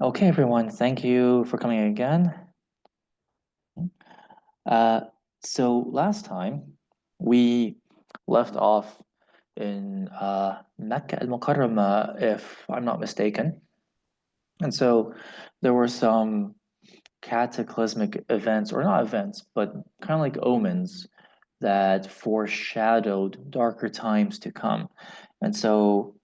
Okay, everyone, thank you for coming again. Uh, so last time we left off in Mecca al-Mukarramah, if I'm not mistaken. And so there were some cataclysmic events, or not events, but kind of like omens that foreshadowed darker times to come. And so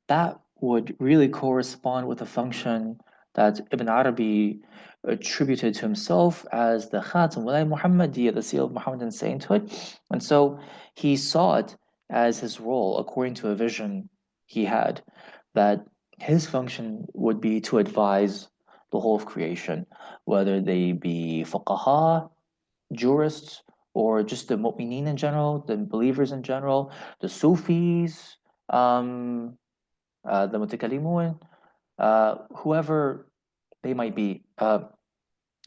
that would really correspond with a function that Ibn Arabi attributed to himself as the Khatam Walay Muhammadiyya, the seal of Muhammadan sainthood. And so he saw it as his role, according to a vision he had, that his function would be to advise the whole of creation, whether they be fuqaha, jurists, or just the mu'mineen in general, the believers in general, the Sufis, um, the mutakallimun, whoever they might be.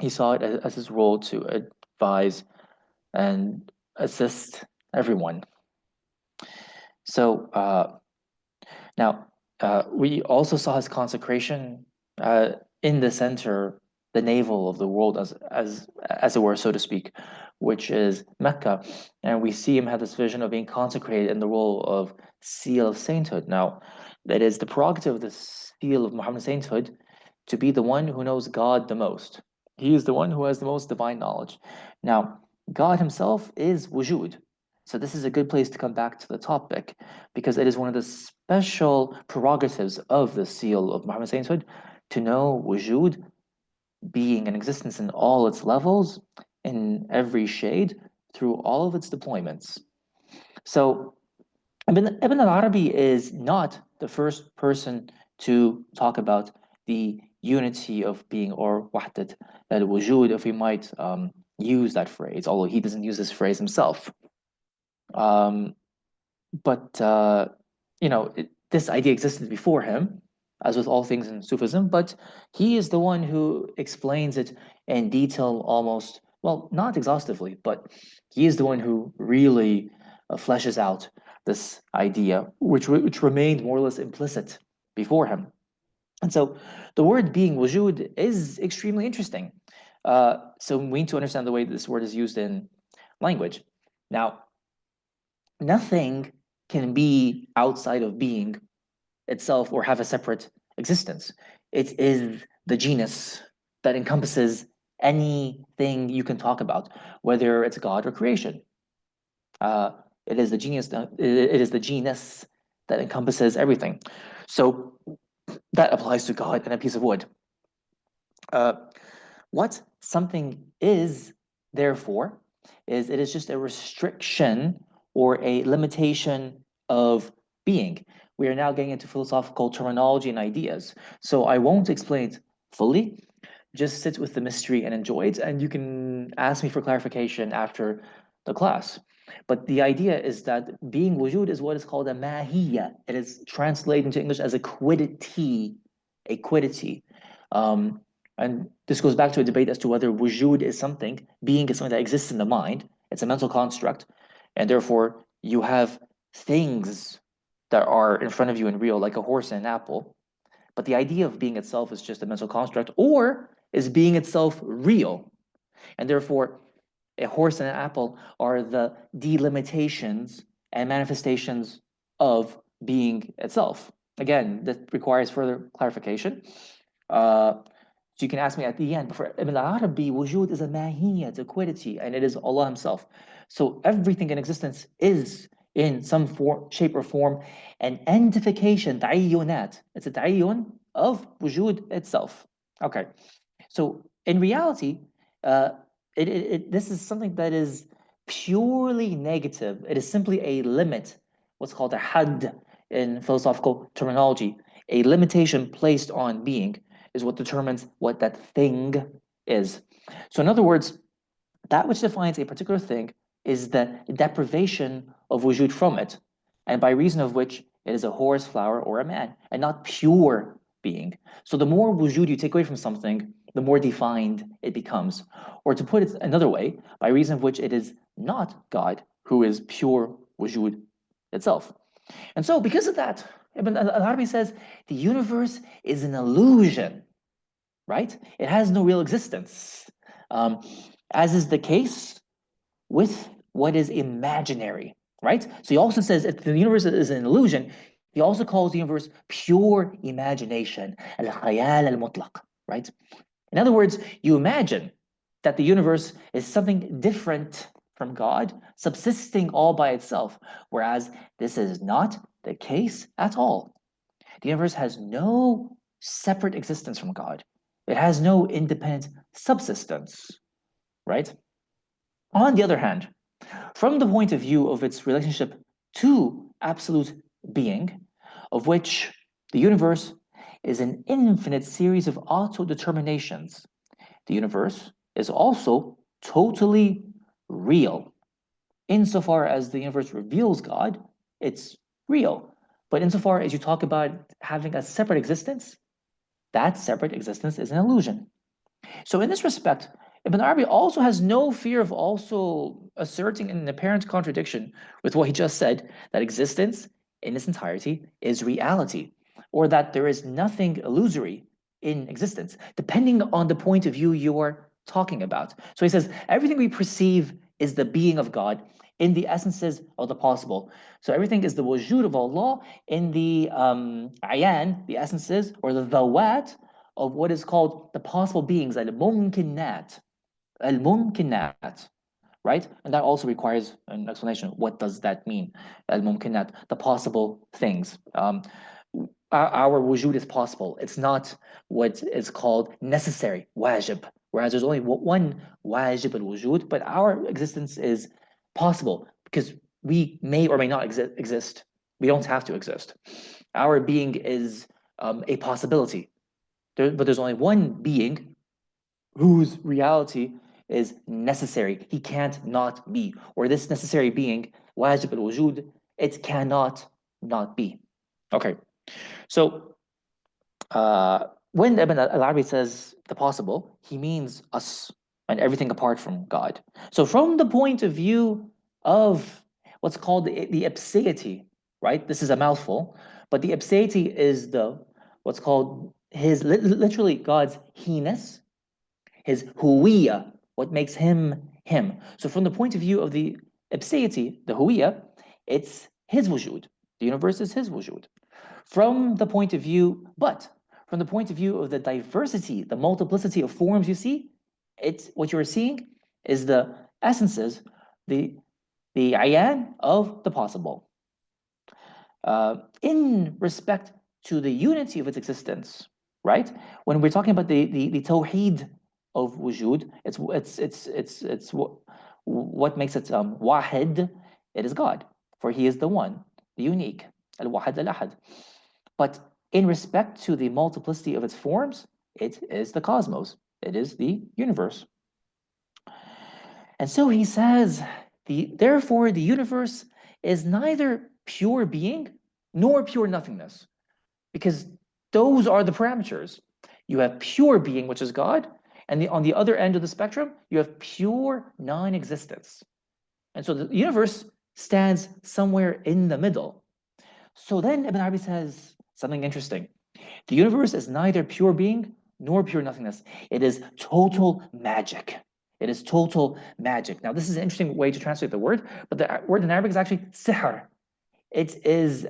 He saw it as his role to advise and assist everyone. So now we also saw his consecration in the center, the navel of the world, as it were, so to speak, which is Mecca, and we see him have this vision of being consecrated in the role of seal of sainthood. Now, that is the prerogative of the seal of Muhammad's sainthood to be the one who knows God the most. He is the one who has the most divine knowledge. Now, God Himself is wujud. So this is a good place to come back to the topic because it is one of the special prerogatives of the seal of Muhammad's sainthood to know wujud, being in existence in all its levels, in every shade, through all of its deployments. So Ibn al-Arabi is not the first person to talk about the unity of being, or wahdat al-wujud, if we might use that phrase, although he doesn't use this phrase himself. Um, but this idea existed before him, as with all things in Sufism, but he is the one who explains it in detail almost, well, not exhaustively, but he is the one who really fleshes out this idea, which remained more or less implicit before him. And so the word being wujud is extremely interesting. So we need to understand the way this word is used in language. Now, nothing can be outside of being itself or have a separate existence. It is the genus that encompasses anything you can talk about, whether it's God or creation. Uh, it is the genius. It is the genus that encompasses everything. So that applies to God and a piece of wood. Uh, what something is, therefore, is it is just a restriction or a limitation of being. We are now getting into philosophical terminology and ideas. So I won't explain it fully. Just sit with the mystery and enjoy it, and you can ask me for clarification after the class. But the idea is that being wujud is what is called a mahiyya. It is translated into English as a quiddity, a quiddity. Um, and this goes back to a debate as to whether wujud is something, being is something that exists in the mind. It's a mental construct. And therefore, you have things that are in front of you in real, like a horse and an apple. But the idea of being itself is just a mental construct, or is being itself real? And therefore, a horse and an apple are the delimitations and manifestations of being itself. Again, that requires further clarification. So you can ask me at the end. But for Ibn Arabi, wujud is a mahiyya, it's a quiddity, and it is Allah Himself. So everything in existence is in some form, shape or form an identification, ta'ayyunat. It's a ta'ayyun of wujud itself. Okay. So in reality, uh, this is something that is purely negative. It is simply a limit, what's called a had in philosophical terminology. A limitation placed on being is what determines what that thing is. So, in other words, that which defines a particular thing is the deprivation of wujud from it, and by reason of which it is a horse, flower, or a man, and not pure being. So the more wujud you take away from something, the more defined it becomes. Or to put it another way, by reason of which it is not God, who is pure wujud itself. And so because of that, Ibn al-Arabi says the universe is an illusion. right? It has no real existence, um, as is the case with what is imaginary, right? So he also says if the universe is an illusion, he also calls the universe pure imagination, al-khayal al-mutlaq, right? In other words, you imagine that the universe is something different from God, subsisting all by itself, whereas this is not the case at all. The universe has no separate existence from God. It has no independent subsistence, right? On the other hand, from the point of view of its relationship to absolute being, of which the universe is an infinite series of auto-determinations, the universe is also totally real. Insofar as the universe reveals God, it's real. But insofar as you talk about having a separate existence, that separate existence is an illusion. So in this respect, Ibn Arabi also has no fear of also asserting an apparent contradiction with what he just said, that existence in its entirety is reality, or that there is nothing illusory in existence, depending on the point of view you are talking about. So he says, everything we perceive is the being of God in the essences of the possible. So everything is the wujud of Allah in the ayan, the essences, or the dhawat of what is called the possible beings, al-mumkinat, al-mumkinat, right? And that also requires an explanation. What does that mean? Al-mumkinat, the possible things. Our wujud is possible. It's not what is called necessary, wajib. Whereas there's only one wajib al-wujud, but our existence is possible because we may or may not exist. We don't have to exist. Our being is a possibility. But there's only one being whose reality is necessary. He can't not be. Or this necessary being, wajib al-wujud, it cannot not be. Okay, so when Ibn al-Arabi says the possible, he means us and everything apart from God. So from the point of view of what's called the ipseity, right? This is a mouthful, but the ipseity is the what's called his literally God's he-ness, his huwiya, what makes him him. So from the point of view of the ipseity, the huwiya, it's his wujud. The universe is his wujud. From the point of view, but from the point of view of the diversity, the multiplicity of forms you see, it's what you're seeing is the essences, the ayan of the possible. In respect to the unity of its existence, right? When we're talking about the tawheed of wujud, it's what makes it wahid. It is God, for He is the one, the unique, al-wahid al-ahad. But in respect to the multiplicity of its forms, it is the cosmos. It is the universe. And so he says, therefore the universe is neither pure being nor pure nothingness, because those are the parameters. You have pure being, which is God, and on the other end of the spectrum, you have pure non-existence. And so the universe stands somewhere in the middle. So then Ibn Arabi says something interesting. The universe is neither pure being nor pure nothingness. It is total magic. It is total magic. Now, this is an interesting way to translate the word, but the word in Arabic is actually sihr. It is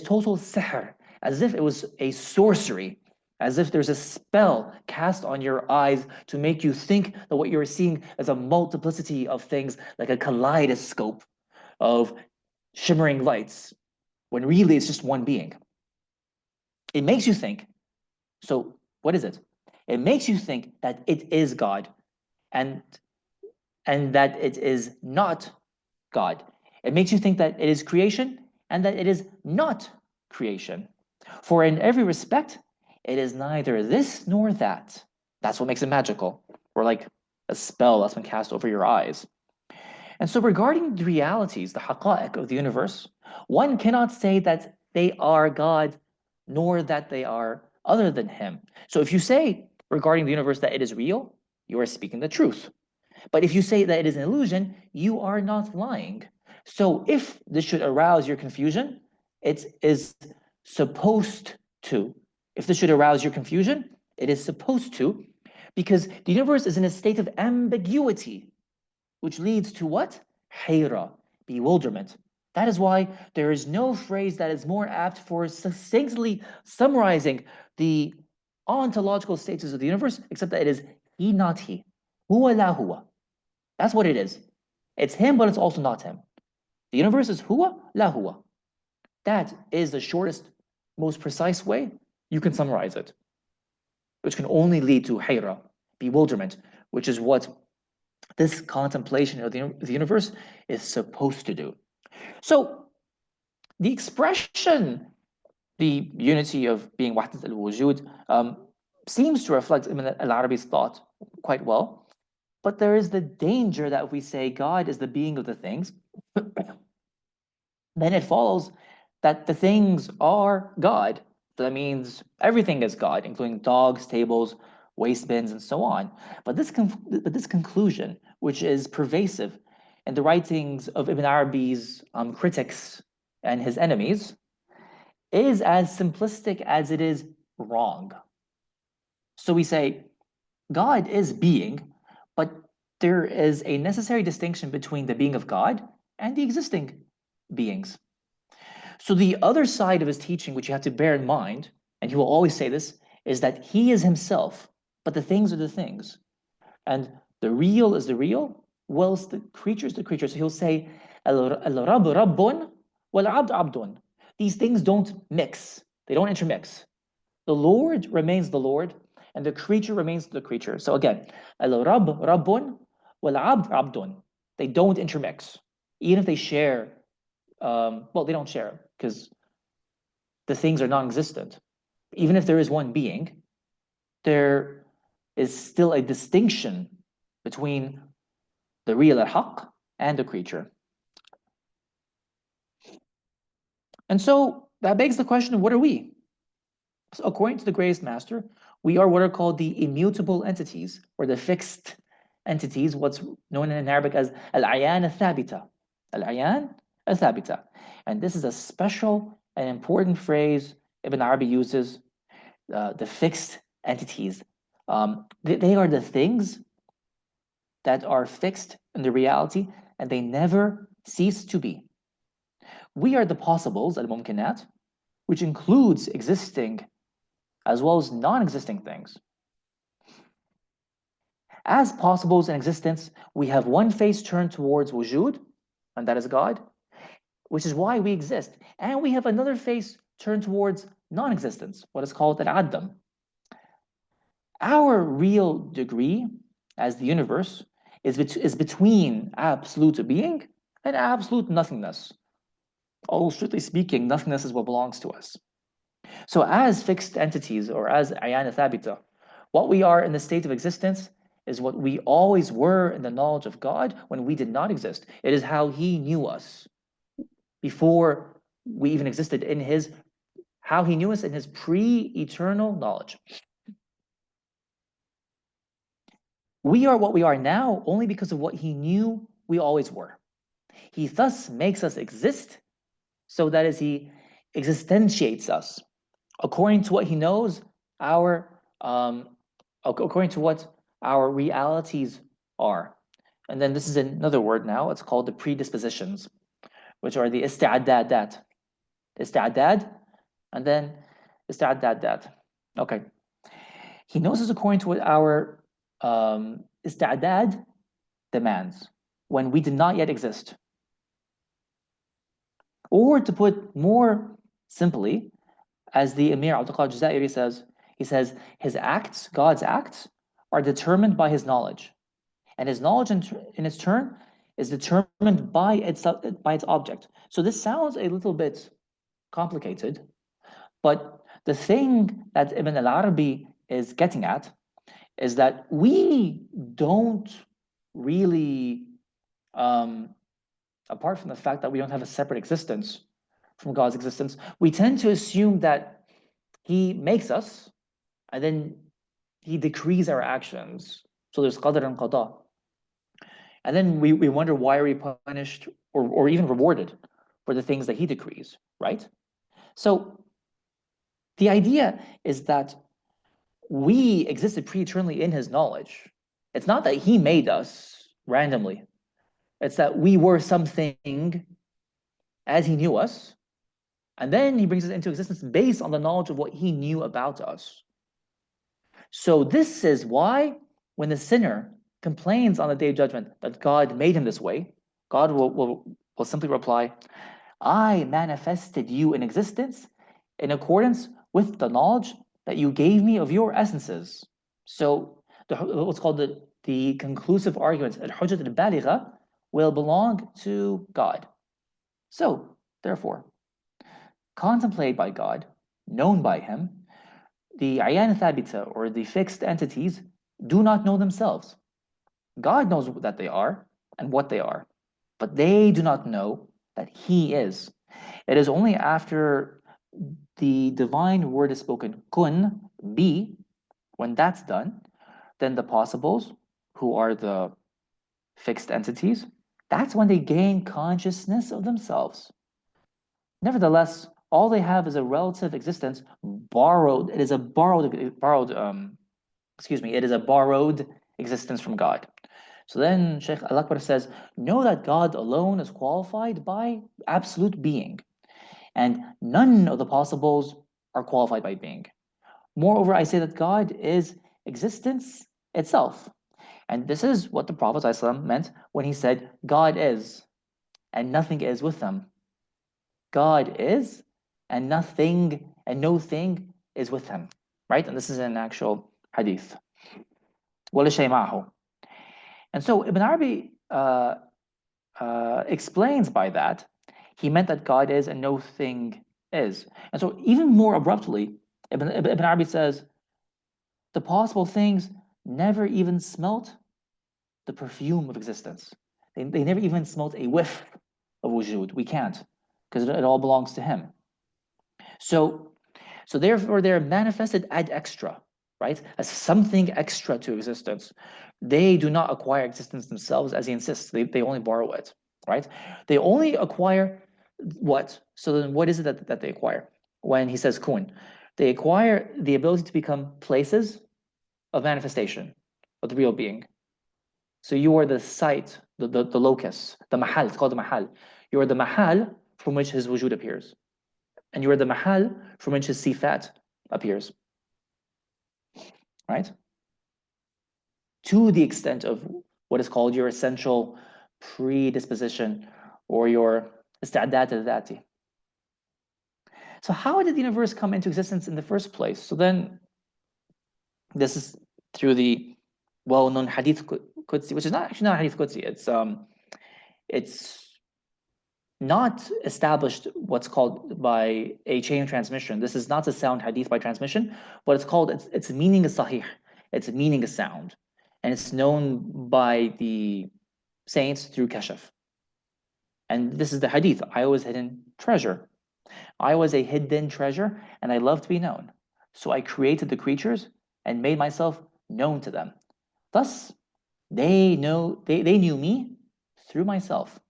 total sihr, as if it was a sorcery, as if there's a spell cast on your eyes to make you think that what you're seeing is a multiplicity of things, like a kaleidoscope of shimmering lights, when really it's just one being. It makes you think. So what is it? It makes you think that it is God, and that it is not God. It makes you think that it is creation and that it is not creation. For in every respect, it is neither this nor that. That's what makes it magical, or like a spell that's been cast over your eyes. And so regarding the realities, the haqa'iq of the universe, one cannot say that they are God, nor that they are other than Him. So if you say regarding the universe that it is real, you are speaking the truth. But if you say that it is an illusion, you are not lying. So if this should arouse your confusion, it is supposed to. If this should arouse your confusion, It is supposed to, because the universe is in a state of ambiguity, which leads to what? Hayra, bewilderment. That is why there is no phrase that is more apt for succinctly summarizing the ontological status of the universe, except that it is he, not he. Huwa la huwa. That's what it is. It's him, but it's also not him. The universe is huwa la huwa. That is the shortest, most precise way you can summarize it, which can only lead to hayra, bewilderment, which is what this contemplation of the universe is supposed to do. So the expression, the unity of being wahdat al-wujud, seems to reflect Ibn al-Arabi's thought quite well. But there is the danger that if we say God is the being of the things, then it follows that the things are God. So that means everything is God, including dogs, tables, waste bins, and so on. But this conclusion, which is pervasive in the writings of Ibn Arabi's critics and his enemies, is as simplistic as it is wrong. So we say God is being, but there is a necessary distinction between the being of God and the existing beings. So the other side of his teaching, which you have to bear in mind, and he will always say this, is that he is himself, but the things are the things. And the real is the real, whilst the creature is the creature. So he'll say, Al-Rabb Rabbun, wal-Abd Abdun. These things don't mix, they don't intermix. The Lord remains the Lord, and the creature remains the creature. So again, Al-Rabb Rabbun, wal-Abd Abdun. They don't intermix, even if they share. Well, they don't share because the things are non-existent. Even if there is one being, there is still a distinction between the real al-haq and the creature. And so that begs the question, what are we? So according to the greatest master, we are what are called the immutable entities, or the fixed entities, what's known in Arabic as al-ayan al-thabita. Al-ayan al-thabita. And this is a special and important phrase Ibn Arabi uses, the fixed entities. They are the things that are fixed in the reality and they never cease to be. We are the possibles, al-mumkinat, which includes existing as well as non-existing things. As possibles in existence, we have one face turned towards wujud, and that is God, which is why we exist. And we have another face turned towards non-existence, what is called al-adam. Our real degree as the universe is between absolute being and absolute nothingness. Although strictly speaking, nothingness is what belongs to us. So as fixed entities, or as ayana thabita, what we are in the state of existence is what we always were in the knowledge of God when we did not exist. It is how he knew us before we even existed, in his, how he knew us in his pre-eternal knowledge. We are what we are now only because of what he knew we always were. He thus makes us exist, so that as he existentiates us according to what he knows according to what our realities are. And then this is another word now, it's called the predispositions, which are the isti'adadat. Isti'adad, and then isti'adadat. Okay. He knows us according to what our isti'adad demands when we did not yet exist. Or to put more simply, as the Emir Abdul Jazairi says, he says, his acts, God's acts, are determined by his knowledge. And his knowledge in its turn is determined by its object. So this sounds a little bit complicated, but the thing that Ibn al-Arabi is getting at is that we don't really, apart from the fact that we don't have a separate existence from God's existence, we tend to assume that he makes us and then he decrees our actions. So there's qadr and qada. And then we wonder, why are we punished or even rewarded for the things that he decrees, right? So the idea is that we existed pre-eternally in his knowledge. It's not that he made us randomly. It's that we were something as he knew us, and then he brings us into existence based on the knowledge of what he knew about us. So this is why when the sinner complains on the day of judgment that God made him this way, God will simply reply, I manifested you in existence in accordance with the knowledge that you gave me of your essences. So what's called the conclusive arguments, al-hujjat al-baligha, will belong to God. So, therefore, contemplated by God, known by him, the ayan thabita, or the fixed entities, do not know themselves. God knows that they are and what they are, but they do not know that he is. It is only after the divine word is spoken, kun, be, when that's done, then the possibles, who are the fixed entities, that's when they gain consciousness of themselves. Nevertheless, all they have is a relative existence borrowed. It is a it is a borrowed existence from God. So then Sheikh Al-Akbar says, know that God alone is qualified by absolute being, and none of the possibles are qualified by being. Moreover, I say that God is existence itself. And this is what the Prophet ﷺ meant when he said, God is, and nothing is with them. God is, and nothing and no thing is with him. Right? And this is an actual hadith. وَلَا شَيْء مَعَهُ. And so Ibn Arabi explains by that, he meant that God is and no thing is. And so even more abruptly, Ibn Arabi says, the possible things never even smelt the perfume of existence. They never even smelt a whiff of wujud. We can't, because it all belongs to him. So therefore they're manifested ad extra, right? As something extra to existence. They do not acquire existence themselves, as he insists. They only borrow it, right? They only acquire what? So then what is it that they acquire? When he says kun, they acquire the ability to become places of manifestation of the real being. So you are the site, the locus, the mahal, it's called the mahal. You are the mahal from which his wujud appears. And you are the mahal from which his sifat appears. Right? To the extent of what is called your essential predisposition or your ista'dad al-dhati. So how did the universe come into existence in the first place? So then, this is through the well-known hadith Qudsi, which is actually not hadith Qudsi. It's not established what's called by a chain of transmission. This is not a sound hadith by transmission, but it's called, its meaning is sahih. Its meaning is sound. And it's known by the saints through kashaf. And this is the hadith, I was hidden treasure. I was a hidden treasure and I love to be known. So I created the creatures and made myself known to them. Thus, they knew me through myself.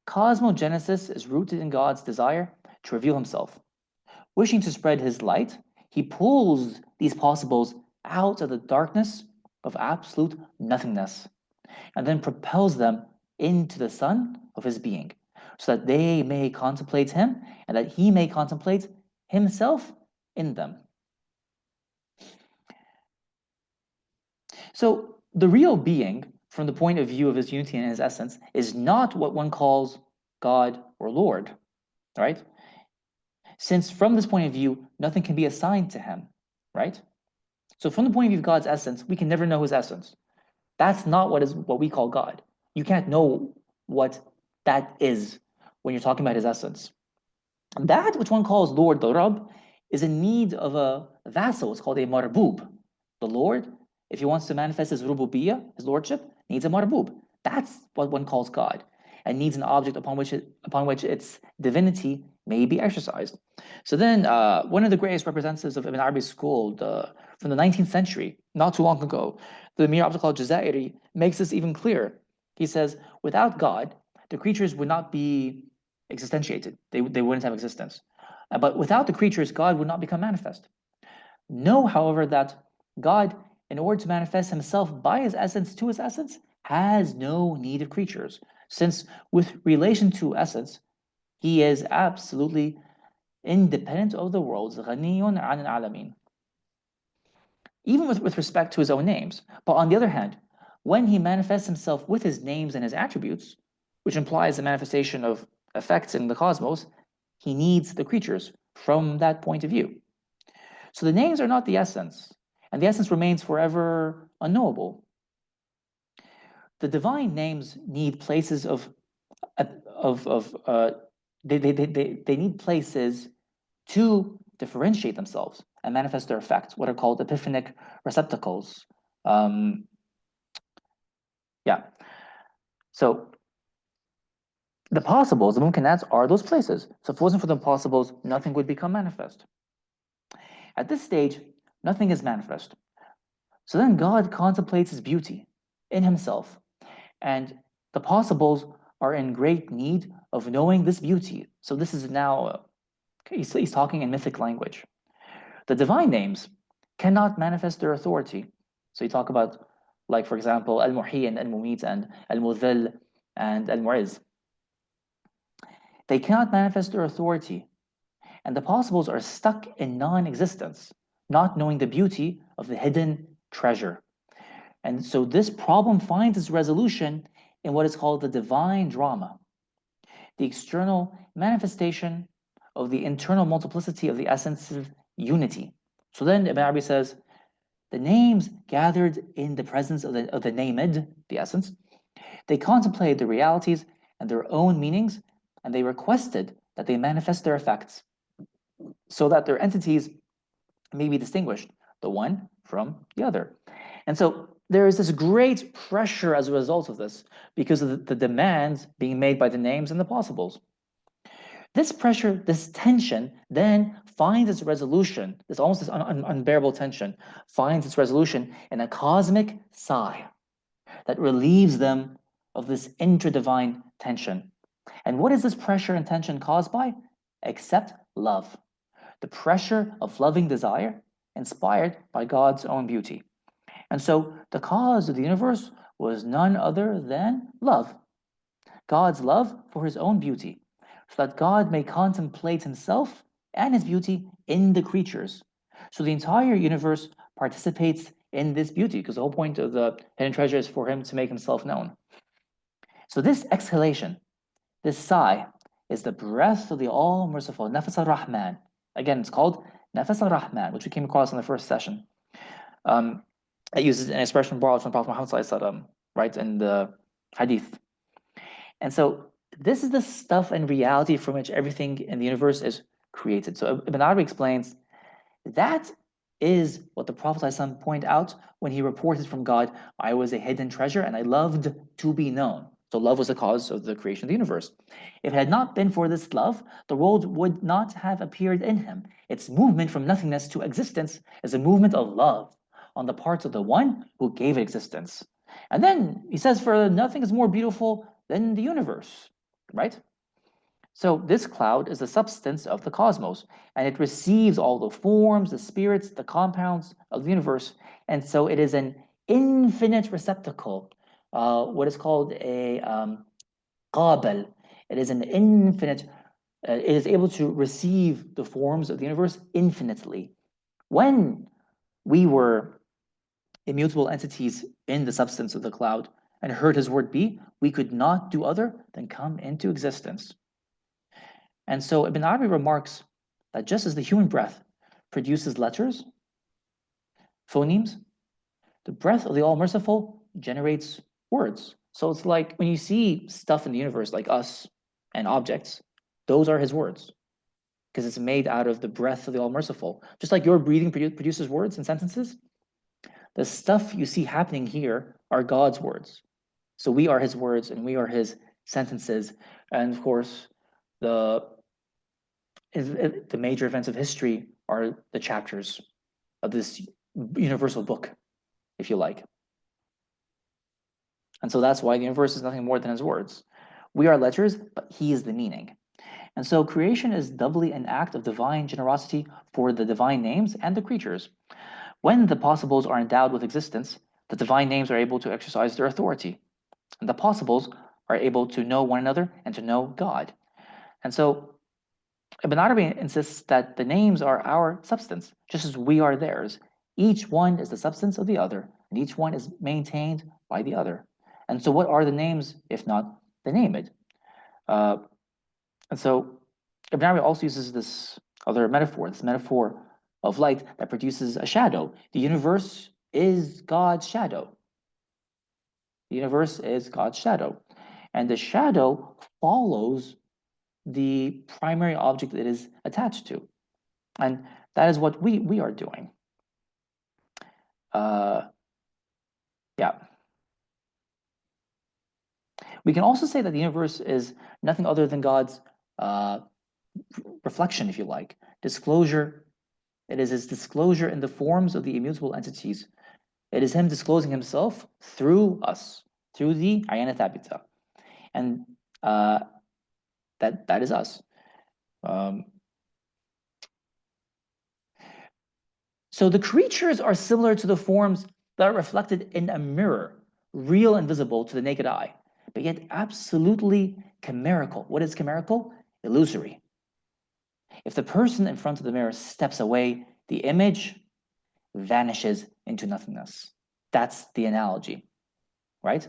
Cosmogenesis is rooted in God's desire to reveal himself. Wishing to spread his light, he pulls these possibles out of the darkness of absolute nothingness, and then propels them into the sun of his being, so that they may contemplate him, and that he may contemplate himself in them. So the real being, from the point of view of his unity and his essence, is not what one calls God or Lord, right? Since from this point of view, nothing can be assigned to him, right? So from the point of view of God's essence, we can never know his essence. That's not what we call God. You can't know what that is when you're talking about his essence. That which one calls Lord, the Rabb, is in need of a vassal. It's called a marbub. The Lord, if he wants to manifest his rububiyyah, his lordship, needs a marbub. That's what one calls God, and needs an object upon which its divinity may be exercised. So then, one of the greatest representatives of Ibn Arabi's school, from the 19th century, not too long ago, the Mir Abdul Jazairi, makes this even clearer. He says, without God, the creatures would not be existentiated. They wouldn't have existence. But without the creatures, God would not become manifest. Know, however, that God, in order to manifest himself by his essence to his essence, has no need of creatures, since with relation to essence, he is absolutely independent of the worlds, غني عن العالمين, even with respect to his own names. But on the other hand, when he manifests himself with his names and his attributes, which implies the manifestation of effects in the cosmos, he needs the creatures from that point of view. So the names are not the essence, and the essence remains forever unknowable. The divine names need places of they need places to differentiate themselves and manifest their effects, what are called epiphanic receptacles. Um, yeah. So the possibles, the mumkinats, are those places. So if it wasn't for the possibles, nothing would become manifest. At this stage, nothing is manifest. So then God contemplates his beauty in himself, and the possibles are in great need of knowing this beauty. So this is now, he's talking in mythic language. The divine names cannot manifest their authority. So you talk about, like, for example, Al-Muhyi and Al-Mumit and Al-Mudhil and Al-Mu'izz. They cannot manifest their authority, and the possibles are stuck in non-existence, not knowing the beauty of the hidden treasure. And so this problem finds its resolution in what is called the divine drama, the external manifestation of the internal multiplicity of the essence of unity. So then Ibn Arabi says, the names gathered in the presence of the named, the essence, they contemplated the realities and their own meanings, and they requested that they manifest their effects so that their entities may be distinguished, the one from the other. And so there is this great pressure as a result of this because of the demands being made by the names and the possibles. This pressure, this tension, then finds its resolution, this almost this unbearable tension, finds its resolution in a cosmic sigh that relieves them of this intradivine tension. And what is this pressure and tension caused by? Except love. The pressure of loving desire inspired by God's own beauty. And so the cause of the universe was none other than love. God's love for his own beauty, so that God may contemplate himself and his beauty in the creatures. So the entire universe participates in this beauty, because the whole point of the hidden treasure is for him to make himself known. So this exhalation, this sigh, is the breath of the All-Merciful, Nafas al-Rahman. Again, it's called Nafas al-Rahman, which we came across in the first session. It uses an expression borrowed from Prophet Muhammad, right, in the Hadith. And so this is the stuff and reality from which everything in the universe is created. So Ibn Arabi explains that is what the Prophet ﷺ pointed out when he reported from God, I was a hidden treasure and I loved to be known. So love was the cause of the creation of the universe. If it had not been for this love, the world would not have appeared in him. Its movement from nothingness to existence is a movement of love on the part of the one who gave it existence. And then he says, for nothing is more beautiful than the universe, right? So this cloud is the substance of the cosmos, and it receives all the forms, the spirits, the compounds of the universe. And so it is an infinite receptacle, what is called a qabal. It is an infinite, it is able to receive the forms of the universe infinitely. When we were immutable entities in the substance of the cloud and heard his word be, we could not do other than come into existence. And so Ibn Arabi remarks that just as the human breath produces letters, phonemes, the breath of the All-Merciful generates words. So it's like when you see stuff in the universe like us and objects, those are his words because it's made out of the breath of the All-Merciful. Just like your breathing produces words and sentences, the stuff you see happening here are God's words. So we are his words and we are his sentences. And of course, the major events of history are the chapters of this universal book, if you like. And so that's why the universe is nothing more than his words. We are letters, but he is the meaning. And so creation is doubly an act of divine generosity for the divine names and the creatures. When the possibles are endowed with existence, the divine names are able to exercise their authority, and the possibles are able to know one another and to know God. And so Ibn Arabi insists that the names are our substance, just as we are theirs. Each one is the substance of the other, and each one is maintained by the other. And so, what are the names if not the name it? Uh, and so, Ibn Arabi also uses this other metaphor, this metaphor of light that produces a shadow. The universe is God's shadow. The universe is God's shadow. And the shadow follows the primary object it is attached to. And that is what we are doing. Uh, yeah. We can also say that the universe is nothing other than God's uh, reflection, if you like, disclosure. It is his disclosure in the forms of the immutable entities. It is him disclosing himself through us, through the Ayana Thabita. And uh, that is us. Um, so the creatures are similar to the forms that are reflected in a mirror, real and visible to the naked eye, but yet absolutely chimerical. What is chimerical? Illusory. If the person in front of the mirror steps away, the image vanishes into nothingness. That's the analogy, right?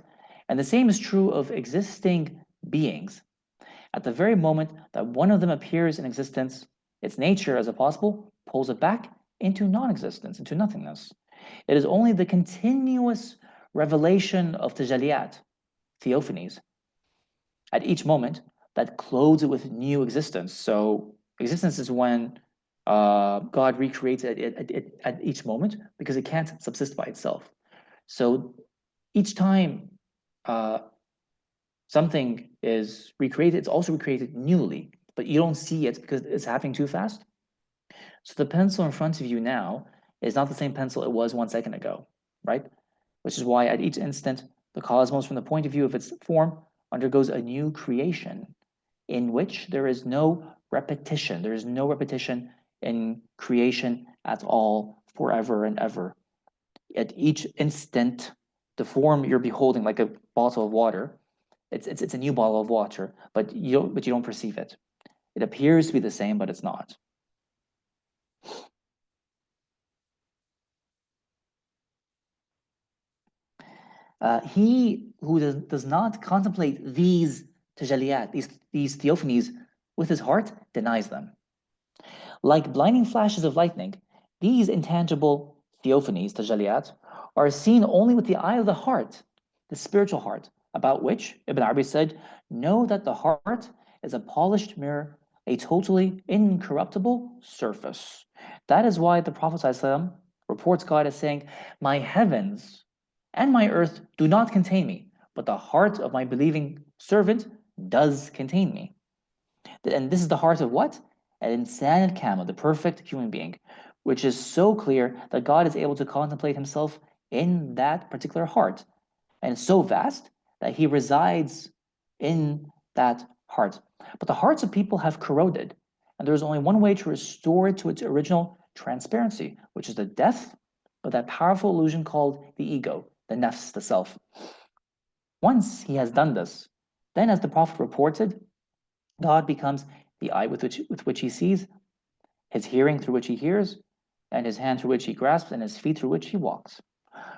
And the same is true of existing beings. At the very moment that one of them appears in existence, its nature, as a possible, pulls it back into non-existence, into nothingness. It is only the continuous revelation of tajalliyat, theophanies, at each moment that clothes it with new existence. So existence is when God recreates it at each moment because it can't subsist by itself. So each time uh, something is recreated, it's also recreated newly, but you don't see it because it's happening too fast. So the pencil in front of you now is not the same pencil it was 1 second ago, right? Which is why at each instant, the cosmos, from the point of view of its form, undergoes a new creation in which there is no repetition. There is no repetition in creation at all, forever and ever. At each instant, the form you're beholding, like a bottle of water, it's a new bottle of water, but you don't perceive it. It appears to be the same, but it's not. He who does not contemplate these tajalliyat, these theophanies with his heart, denies them. Like blinding flashes of lightning, these intangible theophanies, tajalliyat, are seen only with the eye of the heart, the spiritual heart, about which Ibn Arabi said, know that the heart is a polished mirror, a totally incorruptible surface. That is why the Prophet ﷺ reports God as saying, my heavens and my earth do not contain me, but the heart of my believing servant does contain me. And this is the heart of what? An insan al-kamil, the perfect human being, which is so clear that God is able to contemplate himself in that particular heart. And it's so vast that he resides in that heart. But the hearts of people have corroded, and there is only one way to restore it to its original transparency, which is the death of that powerful illusion called the ego, the nafs, the self. Once he has done this, then as the Prophet reported, God becomes the eye with which he sees, his hearing through which he hears, and his hand through which he grasps, and his feet through which he walks.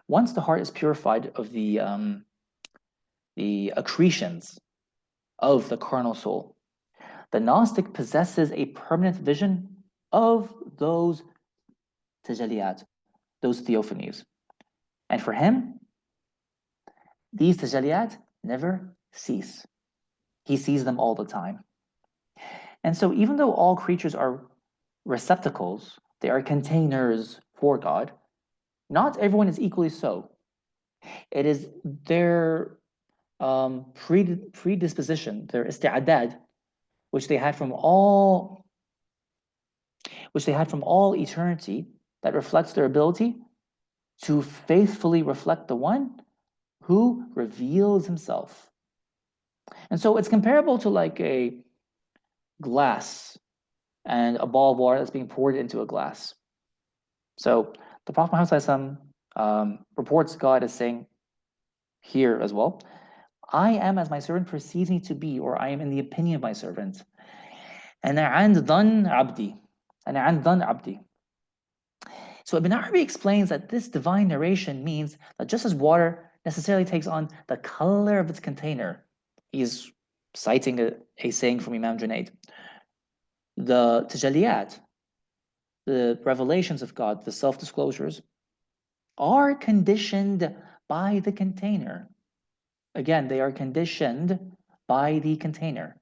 Once the heart is purified of the accretions of the carnal soul, the Gnostic possesses a permanent vision of those tajalliyat, those theophanies. And for him, these tajalliyat never cease. He sees them all the time. And so even though all creatures are receptacles, they are containers for God, not everyone is equally so. It is their predisposition, their isti'adad, which they had from all eternity, that reflects their ability to faithfully reflect the one who reveals himself. And so it's comparable to like glass and a ball of water that's being poured into a glass. So the Prophet Muhammad reports God as saying here as well, I am as my servant perceives me to be, or I am in the opinion of my servant. أنا عند ظن عبدي. أنا عند ظن عبدي. So Ibn Arabi explains that this divine narration means that just as water necessarily takes on the color of its container, he's citing a saying from Imam Junaid, the tajalliyat, the revelations of God, the self-disclosures, are conditioned by the container. Again, they are conditioned by the container,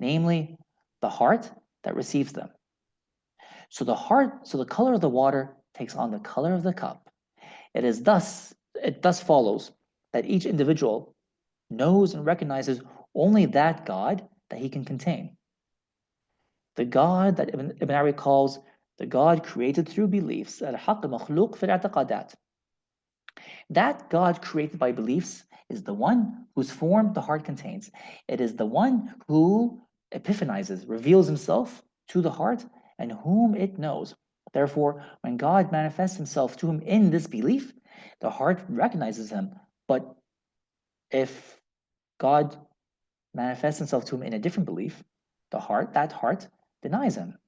namely the heart that receives them. So the color of the water takes on the color of the cup. It thus follows that each individual knows and recognizes only that God that he can contain. The God that Ibn Arabi calls the God created through beliefs, al-haqq makhluq fil i'tiqadat. That God created by beliefs is the one whose form the heart contains. It is the one who epiphanizes, reveals himself to the heart, and whom it knows. Therefore, when God manifests himself to him in this belief, the heart recognizes him. But if God manifests himself to him in a different belief, that heart denies him.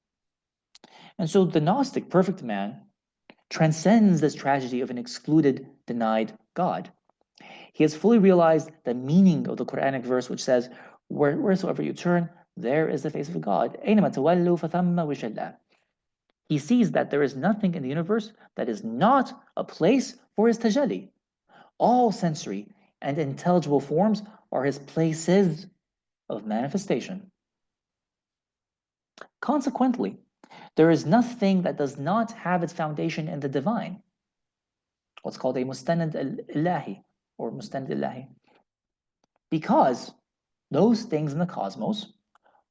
And so the Gnostic, perfect man, transcends this tragedy of an excluded, denied God. He has fully realized the meaning of the Quranic verse which says, wheresoever you turn, there is the face of God. He sees that there is nothing in the universe that is not a place for his tajalli. All sensory and intelligible forms are his places of manifestation. Consequently, there is nothing that does not have its foundation in the divine, what's called a mustanad ilahi or mustanad ilahi, because those things in the cosmos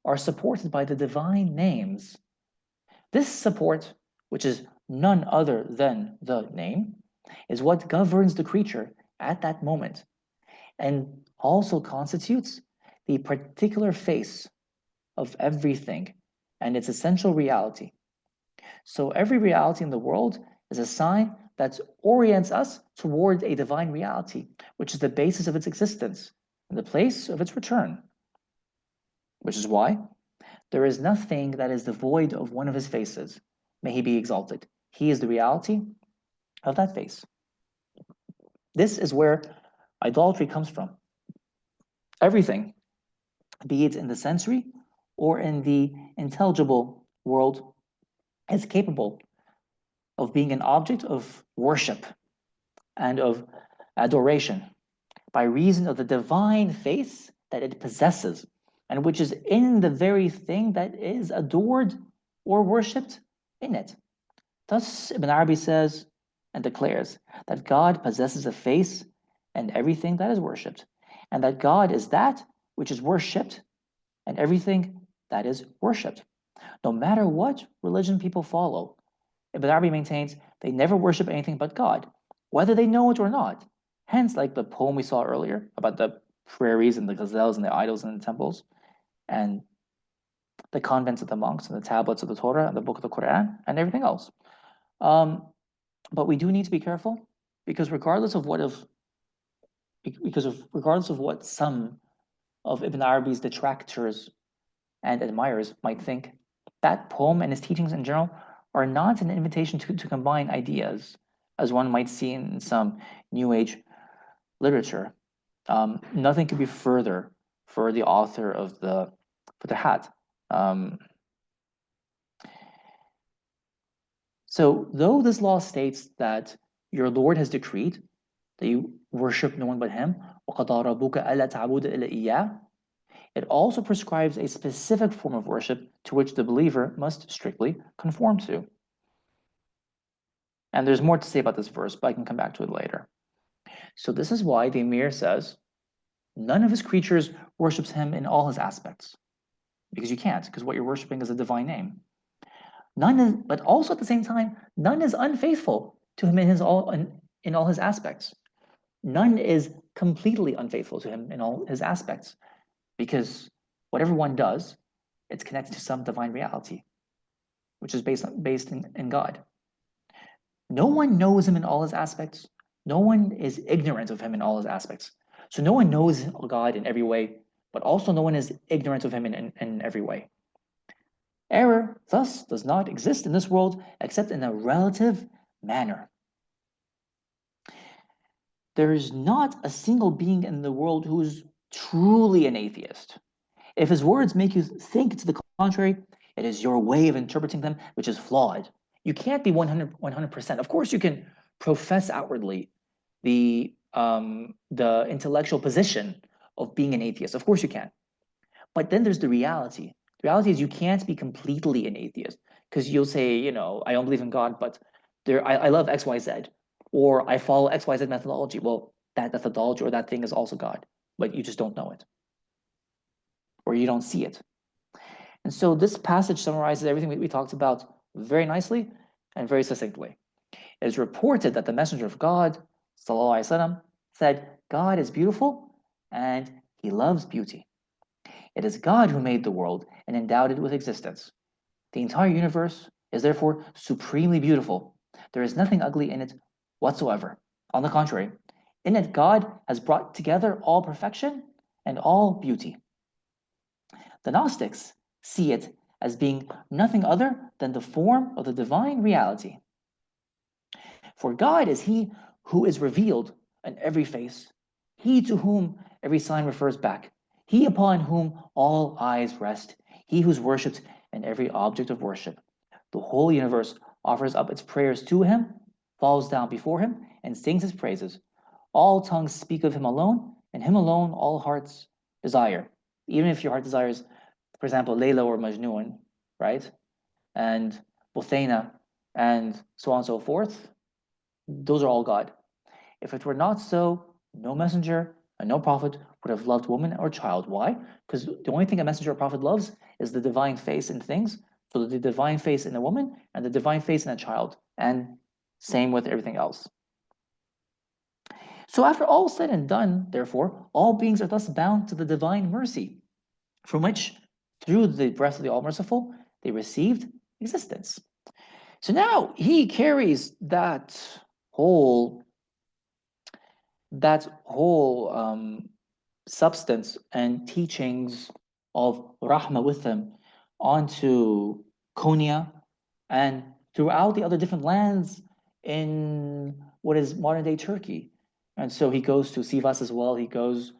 are supported by the divine names. This support, which is none other than the name, is what governs the creature at that moment and also constitutes the particular face of everything and its essential reality. So every reality in the world is a sign that orients us toward a divine reality, which is the basis of its existence and the place of its return. Which is why there is nothing that is devoid of one of his faces. May he be exalted. He is the reality of that face. This is where idolatry comes from. Everything, be it in the sensory or in the intelligible world, is capable of being an object of worship and of adoration by reason of the divine face that it possesses and which is in the very thing that is adored or worshipped in it. Thus, Ibn Arabi says and declares that God possesses a face and everything that is worshipped, and that God is that which is worshipped and everything that is worshipped. No matter what religion people follow, Ibn Arabi maintains they never worship anything but God, whether they know it or not. Hence, like the poem we saw earlier about the prairies and the gazelles and the idols in the temples, and the convents of the monks and the tablets of the Torah and the book of the Quran and everything else. But we do need to be careful because regardless of what some of Ibn Arabi's detractors and admirers might think, that poem and his teachings in general are not an invitation to combine ideas, as one might see in some New Age literature. Nothing could be further for the author of the Futuhat. So though this law states that your Lord has decreed that you worship no one but him, it also prescribes a specific form of worship to which the believer must strictly conform to. And there's more to say about this verse, but I can come back to it later. So this is why the Emir says, none of his creatures worships him in all his aspects. Because you can't, because what you're worshiping is a divine name. But also at the same time, none is unfaithful to him in all his aspects. None is completely unfaithful to him in all his aspects. Because whatever one does It's connected to some divine reality, which is based in God. No one knows him in all his aspects. No one is ignorant of him in all his aspects. So no one knows God in every way, but also no one is ignorant of him in every way. Error, thus, does not exist in this world except in a relative manner. There is not a single being in the world who is truly an atheist. If his words make you think to the contrary, it is your way of interpreting them which is flawed. You can't be 100%. Of course, you can profess outwardly the intellectual position of being an atheist. Of course, you can. But then there's the reality. The reality is you can't be completely an atheist because you'll say, I don't believe in God, but I love X, Y, Z, or I follow X, Y, Z methodology. Well, that methodology or that thing is also God, but you just don't know it, or you don't see it. And so this passage summarizes everything we talked about very nicely and very succinctly. It is reported that the Messenger of God, sallallahu alaihi wasallam, said, God is beautiful and he loves beauty. It is God who made the world and endowed it with existence. The entire universe is therefore supremely beautiful. There is nothing ugly in it whatsoever. On the contrary, in it God has brought together all perfection and all beauty. The Gnostics see it as being nothing other than the form of the divine reality. For God is he who is revealed in every face, he to whom every sign refers back, he upon whom all eyes rest, he who is worshipped in every object of worship. The whole universe offers up its prayers to him, falls down before him, and sings his praises. All tongues speak of him alone, and him alone all hearts desire. Even if your heart desires, for example, Layla or Majnun, right? And Buthaina, and so on and so forth, those are all God. If it were not so, no messenger and no prophet would have loved woman or child. Why? Because the only thing a messenger or prophet loves is the divine face in things. So the divine face in a woman and the divine face in a child. And same with everything else. So after all said and done, therefore, all beings are thus bound to the divine mercy, from which, through the breath of the All-Merciful, they received existence. So now he carries whole that whole substance and teachings of Rahma with him onto Konya and throughout the other different lands in what is modern day Turkey. And so he goes to Sivas as well. He goes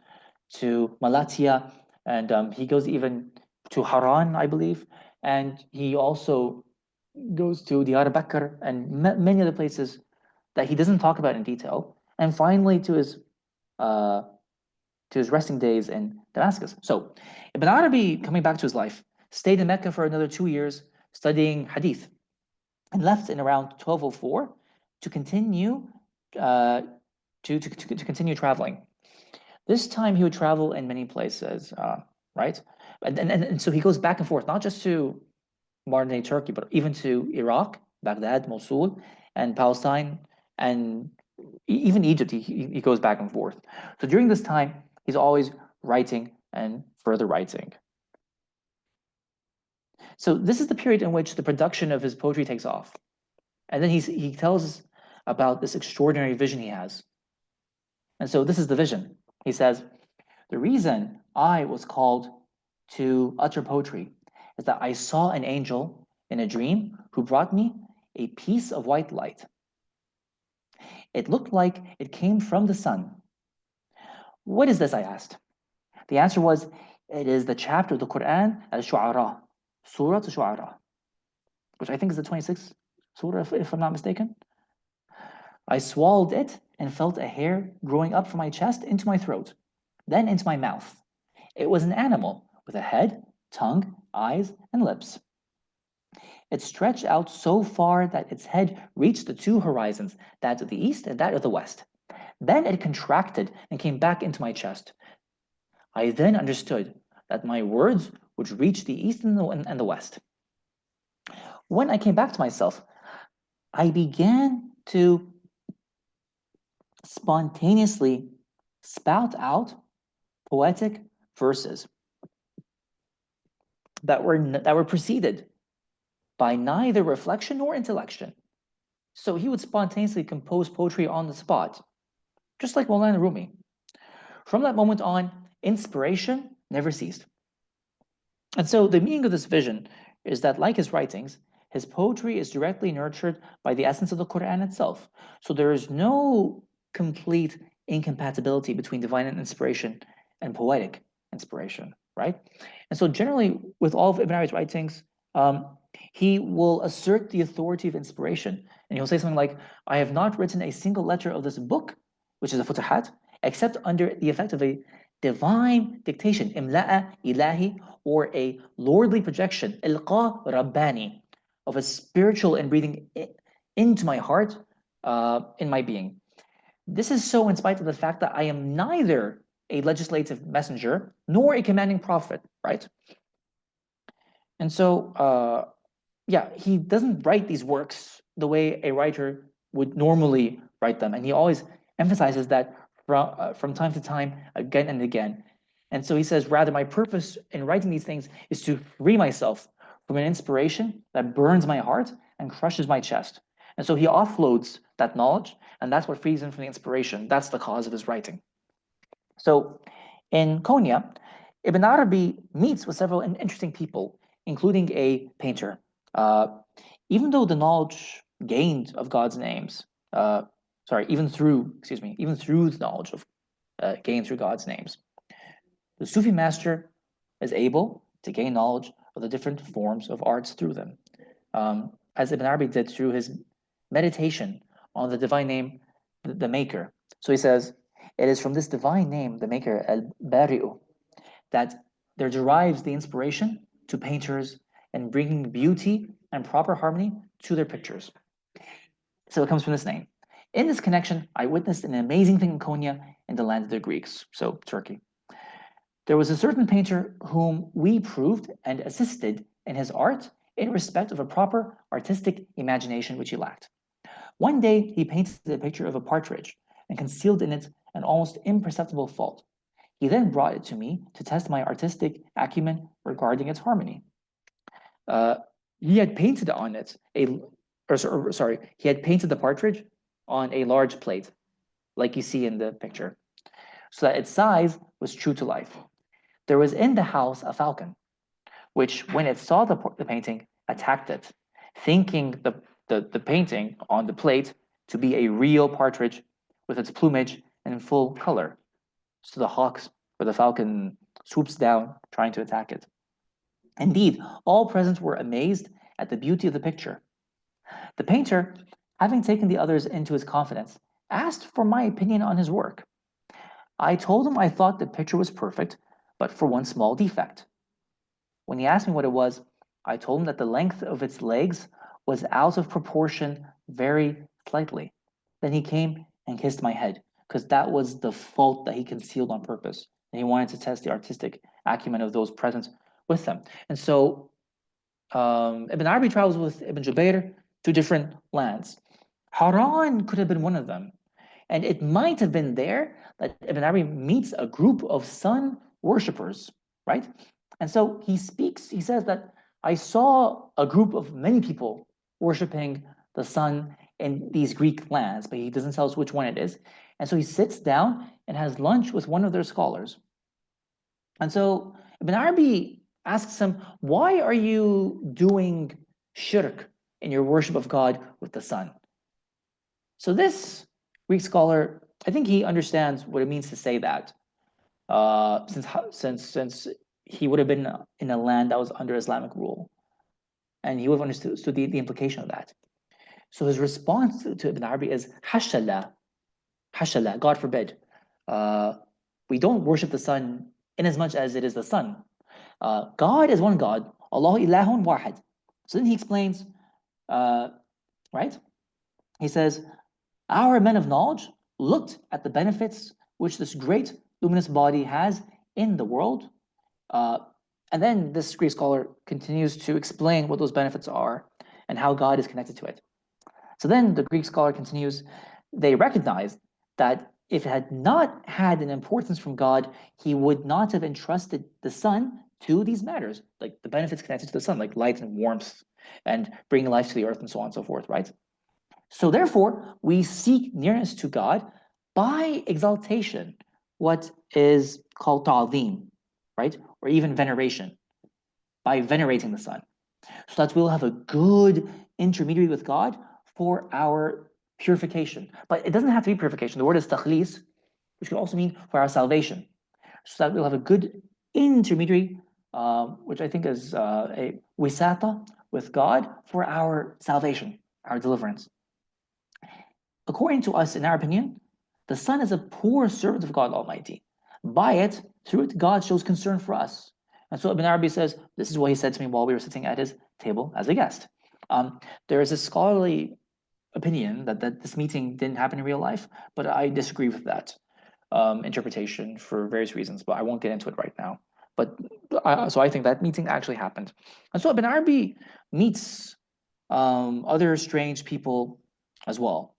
to Malatya, and he goes even to Haran, I believe. And he also goes to Diyarbakir and many other places that he doesn't talk about in detail. And finally, uh, to his resting days in Damascus. So, Ibn Arabi, coming back to his life, stayed in Mecca for another 2 years studying hadith, and left in around 1204 to continue uh, to continue traveling. This time he would travel in many places, right? And so he goes back and forth, not just to modern day Turkey, but even to Iraq, Baghdad, Mosul, and Palestine, and even Egypt. He goes back and forth. So during this time, he's always writing and further writing. So this is the period in which the production of his poetry takes off. And then he tells us about this extraordinary vision he has. And so this is the vision. He says, the reason I was called to utter poetry is that I saw an angel in a dream who brought me a piece of white light. It looked like it came from the sun. What is this? I asked. The answer was, it is the chapter of the Quran, Al-Shu'ara, Surah Al-Shu'ara, which I think is the 26th surah, if I'm not mistaken. I swallowed it and felt a hair growing up from my chest into my throat, then into my mouth. It was an animal with a head, tongue, eyes, and lips. It stretched out so far that its head reached the two horizons, that of the east and that of the west. Then it contracted and came back into my chest. I then understood that my words would reach the east and the west. When I came back to myself, I began to spontaneously spout out poetic verses. that were preceded by neither reflection nor intellection. So he would spontaneously compose poetry on the spot, just like Maulana Rumi. From that moment on, inspiration never ceased. And so the meaning of this vision is that, like his writings, his poetry is directly nurtured by the essence of the Quran itself. So there is no complete incompatibility between divine inspiration and poetic inspiration, right? And so generally, with all of Ibn Arabi's writings, he will assert the authority of inspiration. And he'll say something like, I have not written a single letter of this book, which is a futuhat, except under the effect of a divine dictation, imla'a ilahi, or a lordly projection, ilqa rabbani, of a spiritual and breathing into my heart, in my being. This is so in spite of the fact that I am neither a legislative messenger nor a commanding prophet, right? And so, yeah, he doesn't write these works the way a writer would normally write them. And he always emphasizes that from time to time, again and again. And so he says, rather, my purpose in writing these things is to free myself from an inspiration that burns my heart and crushes my chest. And so he offloads that knowledge, and that's what frees him from the inspiration. That's the cause of his writing. So in Konya, Ibn Arabi meets with several interesting people, including a painter. Even though the knowledge gained of God's names, even through the knowledge of gained through God's names, the Sufi master is able to gain knowledge of the different forms of arts through them, as Ibn Arabi did through his meditation on the divine name, the Maker. So he says, it is from this divine name, the Maker, Al-Bari'u, that there derives the inspiration to painters and bringing beauty and proper harmony to their pictures. So it comes from this name. In this connection, I witnessed an amazing thing in Konya, in the land of the Greeks, so Turkey. There was a certain painter whom we proved and assisted in his art in respect of a proper artistic imagination which he lacked. One day he painted a picture of a partridge and concealed in it an almost imperceptible fault. He then brought it to me to test my artistic acumen regarding its harmony. He had painted on it he had painted the partridge on a large plate, like you see in the picture, so that its size was true to life. There was in the house a falcon, which, when it saw the painting, attacked it, thinking the painting on the plate to be a real partridge with its plumage in full color. So the falcon swoops down, trying to attack it. Indeed, all present were amazed at the beauty of the picture. The painter, having taken the others into his confidence, asked for my opinion on his work. I told him I thought the picture was perfect, but for one small defect. When he asked me what it was, I told him that the length of its legs was out of proportion very slightly. Then he came and kissed my head, because that was the fault that he concealed on purpose. And he wanted to test the artistic acumen of those present with them. And so Ibn Arabi travels with Ibn Jubayr to different lands. Haran could have been one of them. And it might have been there that Ibn Arabi meets a group of sun worshippers, right? And so he says that I saw a group of many people worshiping the sun in these Greek lands, but he doesn't tell us which one it is. And so he sits down and has lunch with one of their scholars. And so Ibn Arabi asks him, why are you doing shirk in your worship of God with the sun? So this Greek scholar, I think he understands what it means to say that, since he would have been in a land that was under Islamic rule, and he would have understood the implication of that. So his response to Ibn Arabi is, Hashallah, Hashallah, God forbid. We don't worship the sun in as much as it is the sun. God is one God, Allah ilahun wahid. So then he explains, right? He says, our men of knowledge looked at the benefits which this great luminous body has in the world. And then this Greek scholar continues to explain what those benefits are and how God is connected to it. So then the Greek scholar continues, they recognized that if it had not had an importance from God, he would not have entrusted the sun to these matters, like the benefits connected to the sun, like light and warmth, and bringing life to the earth, and so on and so forth, right? So therefore, we seek nearness to God by exaltation, what is called ta'zim, right? Or even veneration, by venerating the sun, so that we'll have a good intermediary with God for our purification. But it doesn't have to be purification. The word is takhlis, which could also mean for our salvation, so that we'll have a good intermediary, which I think is a wisata with God for our salvation, our deliverance. According to us, in our opinion, the Son is a poor servant of God Almighty. By it, through it, God shows concern for us. And so Ibn Arabi says, this is what he said to me while we were sitting at his table as a guest. There is a scholarly opinion that this meeting didn't happen in real life, but I disagree with that interpretation for various reasons, but I won't get into it right now. But so I think that meeting actually happened. And so Ibn Arabi meets other strange people as well.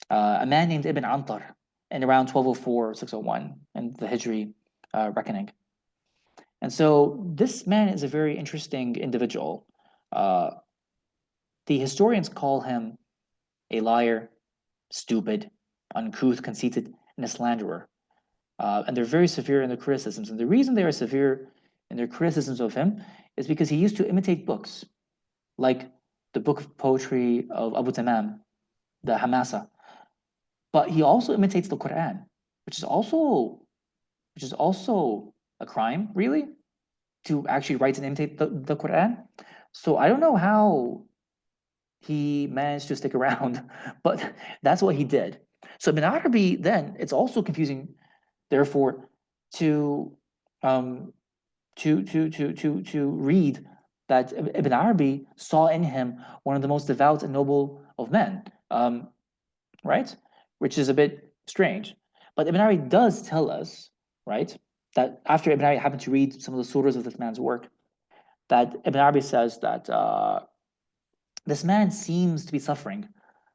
A man named Ibn Antar in around 1204 or 601 in the Hijri reckoning. And so this man is a very interesting individual. The historians call him a liar, stupid, uncouth, conceited, and a slanderer. And they're very severe in their criticisms. And the reason they are severe in their criticisms of him is because he used to imitate books, like the book of poetry of Abu Tamam, the Hamasa. But he also imitates the Quran, which is also a crime, really, to actually write and imitate the Quran. So I don't know how he managed to stick around, but that's what he did. So Ibn Arabi, then it's also confusing, therefore, to read that Ibn Arabi saw in him one of the most devout and noble of men, right? Which is a bit strange. But Ibn Arabi does tell us, right, that after Ibn Arabi happened to read some of the surahs of this man's work, that Ibn Arabi says that this man seems to be suffering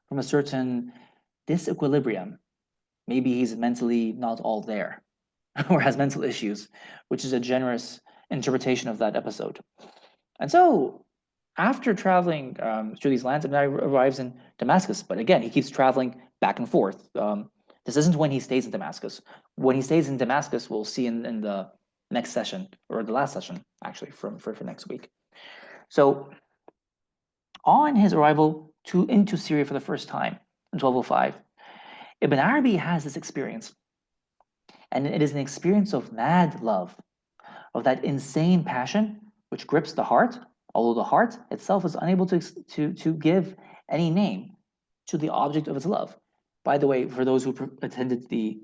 from a certain disequilibrium. Maybe he's mentally not all there or has mental issues, which is a generous interpretation of that episode. And so, after traveling through these lands, Ibn Arabi arrives in Damascus. But again, he keeps traveling back and forth. This isn't when he stays in Damascus. When he stays in Damascus, we'll see in the next session, or the last session, actually, for next week. So, on his arrival into Syria for the first time in 1205, Ibn Arabi has this experience. And it is an experience of mad love, of that insane passion which grips the heart, although the heart itself is unable to give any name to the object of its love. By the way, for those who attended the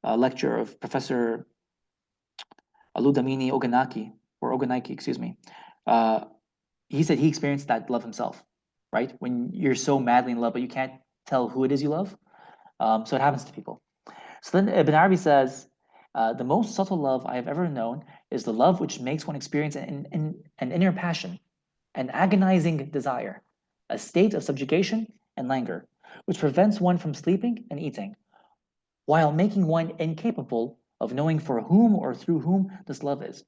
lecture of Professor Aludamini Ogunnaiki, excuse me, he said he experienced that love himself, right? When you're so madly in love, but you can't tell who it is you love. So it happens to people. So then Ibn Arabi says, the most subtle love I have ever known is the love which makes one experience an inner passion, an agonizing desire, a state of subjugation and languor, which prevents one from sleeping and eating, while making one incapable of knowing for whom or through whom this love is.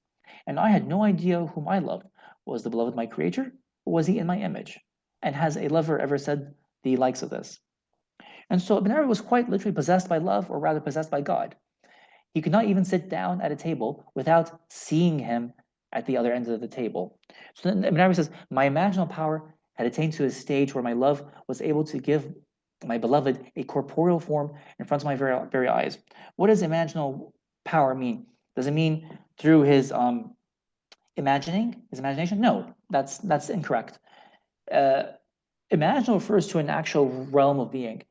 And I had no idea whom I loved. Was the beloved my creator, or was he in my image? And has a lover ever said the likes of this? And so Ibn Arabi was quite literally possessed by love, or rather possessed by God. He could not even sit down at a table without seeing him at the other end of the table. So then Ibn Arabi says, my imaginal power had attained to a stage where my love was able to give my beloved a corporeal form in front of my very eyes. What does imaginal power mean? Does it mean through his imagination? No, that's incorrect. Imaginal refers to an actual realm of being.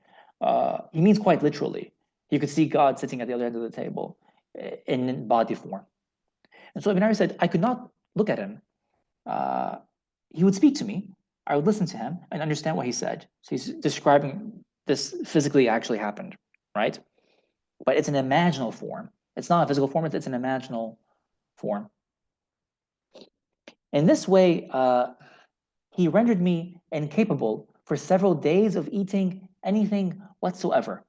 He means quite literally. You could see God sitting at the other end of the table in body form. And so Ibn Arabi said, I could not look at him. He would speak to me. I would listen to him and understand what he said. So he's describing this physically actually happened, right? But it's an imaginal form. It's not a physical form, it's an imaginal form. In this way, he rendered me incapable for several days of eating anything whatsoever.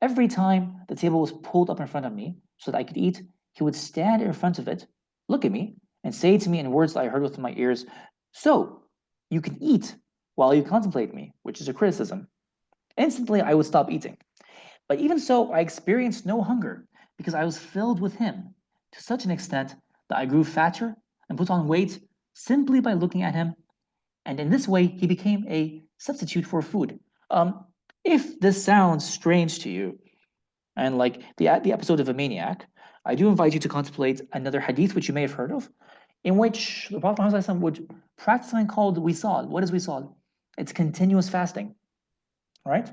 Every time the table was pulled up in front of me so that I could eat, he would stand in front of it, look at me, and say to me in words that I heard with my ears, "So, you can eat while you contemplate me," which is a criticism. Instantly, I would stop eating. But even so, I experienced no hunger because I was filled with him to such an extent that I grew fatter and put on weight simply by looking at him. And in this way, he became a substitute for food. Um, if this sounds strange to you, and like the episode of a maniac, I do invite you to contemplate another hadith which you may have heard of, in which the Prophet Muhammad would practice something called wisal. What is wisal? It's continuous fasting, right?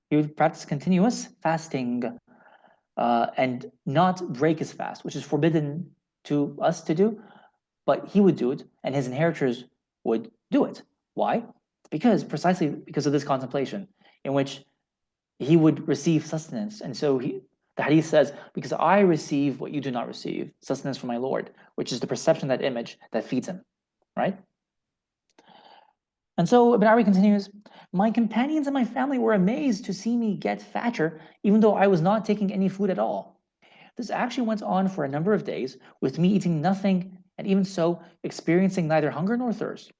He would practice continuous fasting and not break his fast, which is forbidden to us to do, but he would do it, and his inheritors would do it. Why? Because precisely because of this contemplation, in which he would receive sustenance, and so the hadith says, "Because I receive what you do not receive, sustenance from my Lord," which is the perception of that image that feeds him, right? And so Ibn Arabi continues, "My companions and my family were amazed to see me get fatter, even though I was not taking any food at all. This actually went on for a number of days, with me eating nothing, and even so, experiencing neither hunger nor thirst.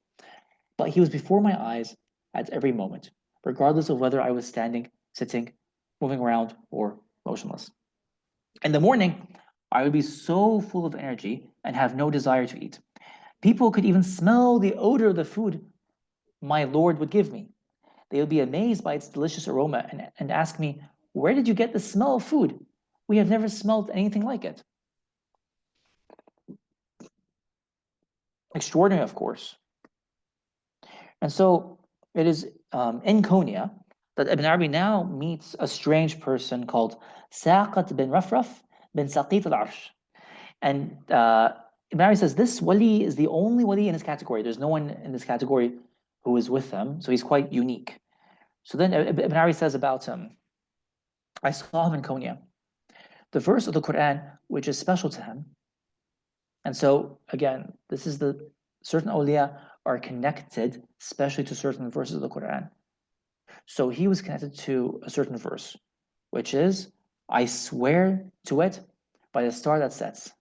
But he was before my eyes at every moment, regardless of whether I was standing, sitting, moving around, or motionless. In the morning, I would be so full of energy and have no desire to eat. People could even smell the odor of the food my Lord would give me. They would be amazed by its delicious aroma and ask me, 'Where did you get the smell of food? We have never smelled anything like it.'" Extraordinary, of course. And so it is in Konya that Ibn Arabi now meets a strange person called Saqat bin Rafraf bin Saqit al-Arsh. And Ibn Arabi says this wali is the only wali in his category. There's no one in this category who is with him, so he's quite unique. So then Ibn Arabi says about him, "I saw him in Konya. The verse of the Quran which is special to him." And so again, this is the certain awliya are connected, especially to certain verses of the Quran. So he was connected to a certain verse, which is, "I swear to it by the star that sets,"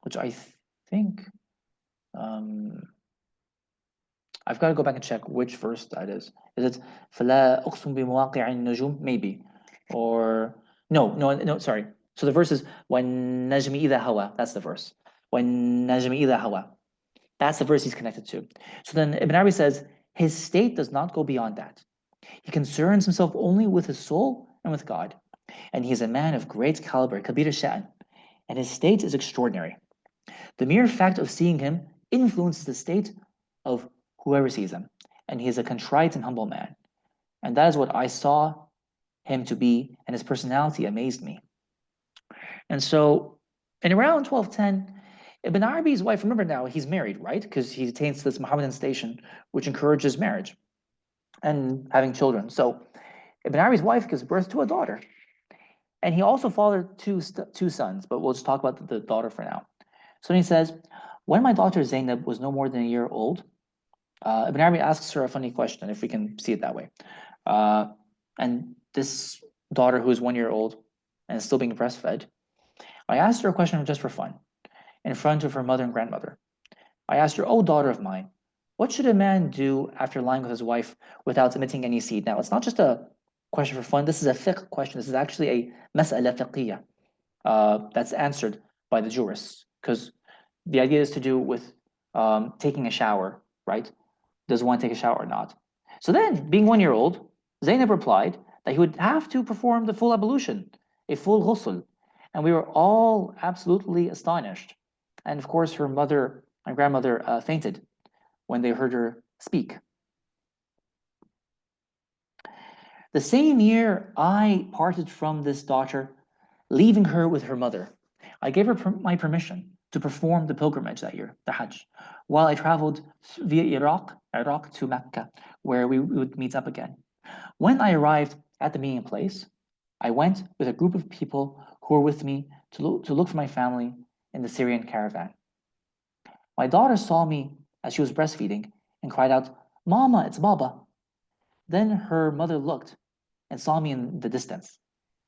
which I think I've got to go back and check which verse that is. Is it فَلَا أُقْسِمُ بِمَوَاقِعِ النُّجُومِ? Maybe. Or no, sorry. So the verse is وَالنَّجْمِ إِذَا هَوَى. That's the verse. وَالنَّجْمِ إِذَا هَوَى. That's the verse he's connected to. So then Ibn Arabi says, his state does not go beyond that. He concerns himself only with his soul and with God. And he is a man of great caliber, kabir sha'an. And his state is extraordinary. The mere fact of seeing him influences the state of whoever sees him. And he is a contrite and humble man. And that is what I saw him to be, and his personality amazed me. And so in around 1210, Ibn Arabi's wife, remember now, he's married, right? Because he attains this Mohammedan station, which encourages marriage and having children. So Ibn Arabi's wife gives birth to a daughter. And he also fathered two sons, but we'll just talk about the daughter for now. So he says, "When my daughter Zainab was no more than a year old," Ibn Arabi asks her a funny question, if we can see it that way. And this daughter, who is 1 year old and is still being breastfed, I asked her a question just for fun, in front of her mother and grandmother. I asked her, "Oh, daughter of mine, what should a man do after lying with his wife without emitting any seed?" Now, it's not just a question for fun. This is a fiqh question. This is actually a mas'ala fiqhiyya that's answered by the jurists, because the idea is to do with taking a shower, right? Does one take a shower or not? So then, being 1 year old, Zainab replied that he would have to perform the full ablution, a full ghusl. And we were all absolutely astonished. And of course, her mother and grandmother fainted when they heard her speak. The same year, I parted from this daughter, leaving her with her mother. I gave her my permission to perform the pilgrimage that year, the Hajj, while I traveled via Iraq to Mecca, where we would meet up again. When I arrived at the meeting place, I went with a group of people who were with me to look for my family in the Syrian caravan. My daughter saw me as she was breastfeeding and cried out, "Mama, it's Baba." Then her mother looked and saw me in the distance,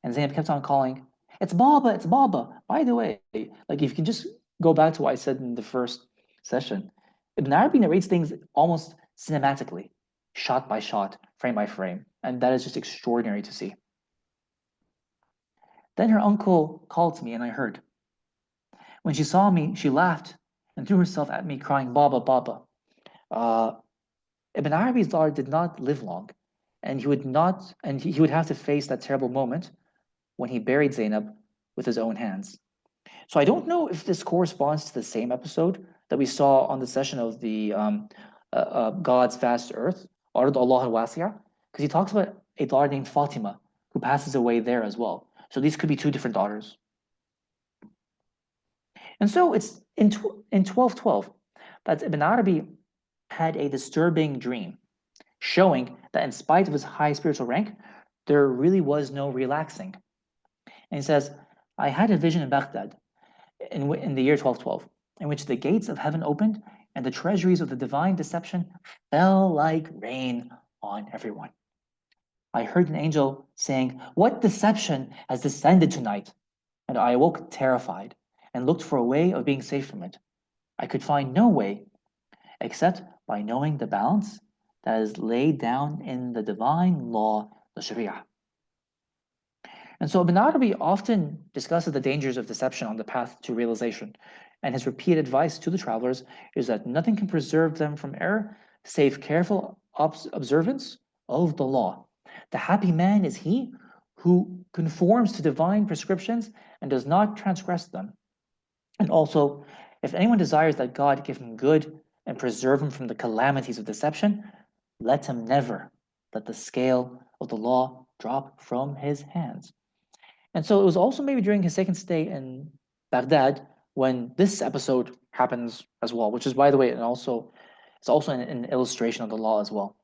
and Zainab kept on calling, It's Baba, it's Baba. By the way, like if you can just go back to what I said in the first session, Ibn Arabi narrates things almost cinematically, shot by shot, frame by frame, and that is just extraordinary to see. Then her uncle called to me, and I heard. When she saw me, she laughed and threw herself at me, crying, Baba, Baba. Uh, Ibn Arabi's daughter did not live long, and he would have to face that terrible moment when he buried Zainab with his own hands. So I don't know if this corresponds to the same episode that we saw on the session of the God's vast earth, Ard Allah al-Wasi'ah, because he talks about a daughter named Fatima who passes away there as well. So these could be two different daughters. And so it's in 1212 that Ibn Arabi had a disturbing dream, showing that in spite of his high spiritual rank, there really was no relaxing. And he says, I had a vision in Baghdad in the year 1212, in which the gates of heaven opened and the treasuries of the divine deception fell like rain on everyone. I heard an angel saying, What deception has descended tonight? And I awoke terrified and looked for a way of being safe from it. I could find no way except by knowing the balance that is laid down in the divine law, the Sharia. And so Ibn Arabi often discusses the dangers of deception on the path to realization, and his repeated advice to the travelers is that nothing can preserve them from error save careful observance of the law. The happy man is he who conforms to divine prescriptions and does not transgress them. And also, if anyone desires that God give him good and preserve him from the calamities of deception, let him never let the scale of the law drop from his hands. And so it was also maybe during his second stay in Baghdad when this episode happens as well, which is, by the way, and also it's also an illustration of the law as well,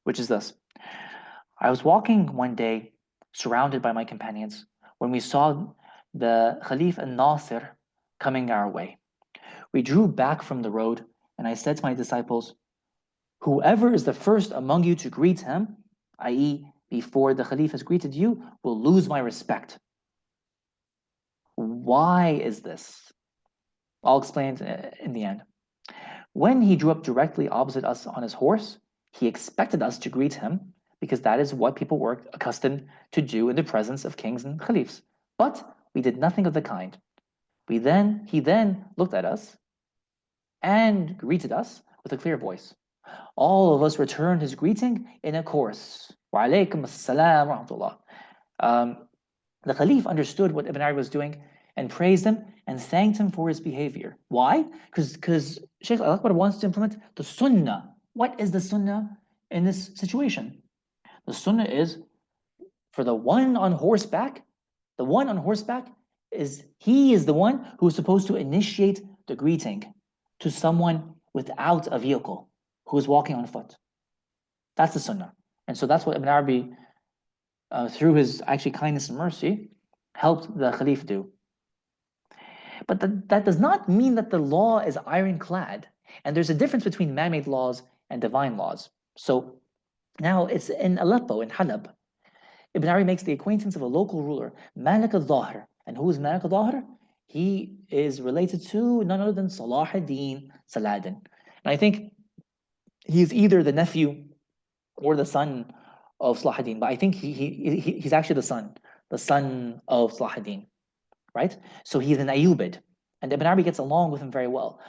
which is this. I was walking one day surrounded by my companions when we saw the Khalif al-Nasir coming our way. We drew back from the road, and I said to my disciples, Whoever is the first among you to greet him, i.e., before the Khalif has greeted you, will lose my respect. Why is this? I'll explain in the end. When he drew up directly opposite us on his horse, he expected us to greet him because that is what people were accustomed to do in the presence of kings and Khalifs. But we did nothing of the kind. He then looked at us and greeted us with a clear voice. All of us returned his greeting in a chorus. Wa alaykum as-salam wa rahmatullah. The Caliph understood what Ibn Arabi was doing and praised him and thanked him for his behavior. Why? Because Sheikh Al-Akbar wants to implement the Sunnah. What is the Sunnah in this situation? The Sunnah is for the one on horseback is the one who is supposed to initiate the greeting to someone without a vehicle who is walking on foot. That's the Sunnah. And so that's what Ibn Arabi, through his actually kindness and mercy, helped the Khalif do. But that does not mean that the law is ironclad. And there's a difference between man-made laws and divine laws. So now it's in Aleppo, in Halab. Ibn Arabi makes the acquaintance of a local ruler, Malik al-Zahir. And who is Malik al-Zahir? He is related to none other than Salahuddin Saladin. And I think he's either the nephew or the son of Salahuddin, but I think he's actually the son of Salahuddin, right? So he's an Ayyubid, and Ibn Arabi gets along with him very well.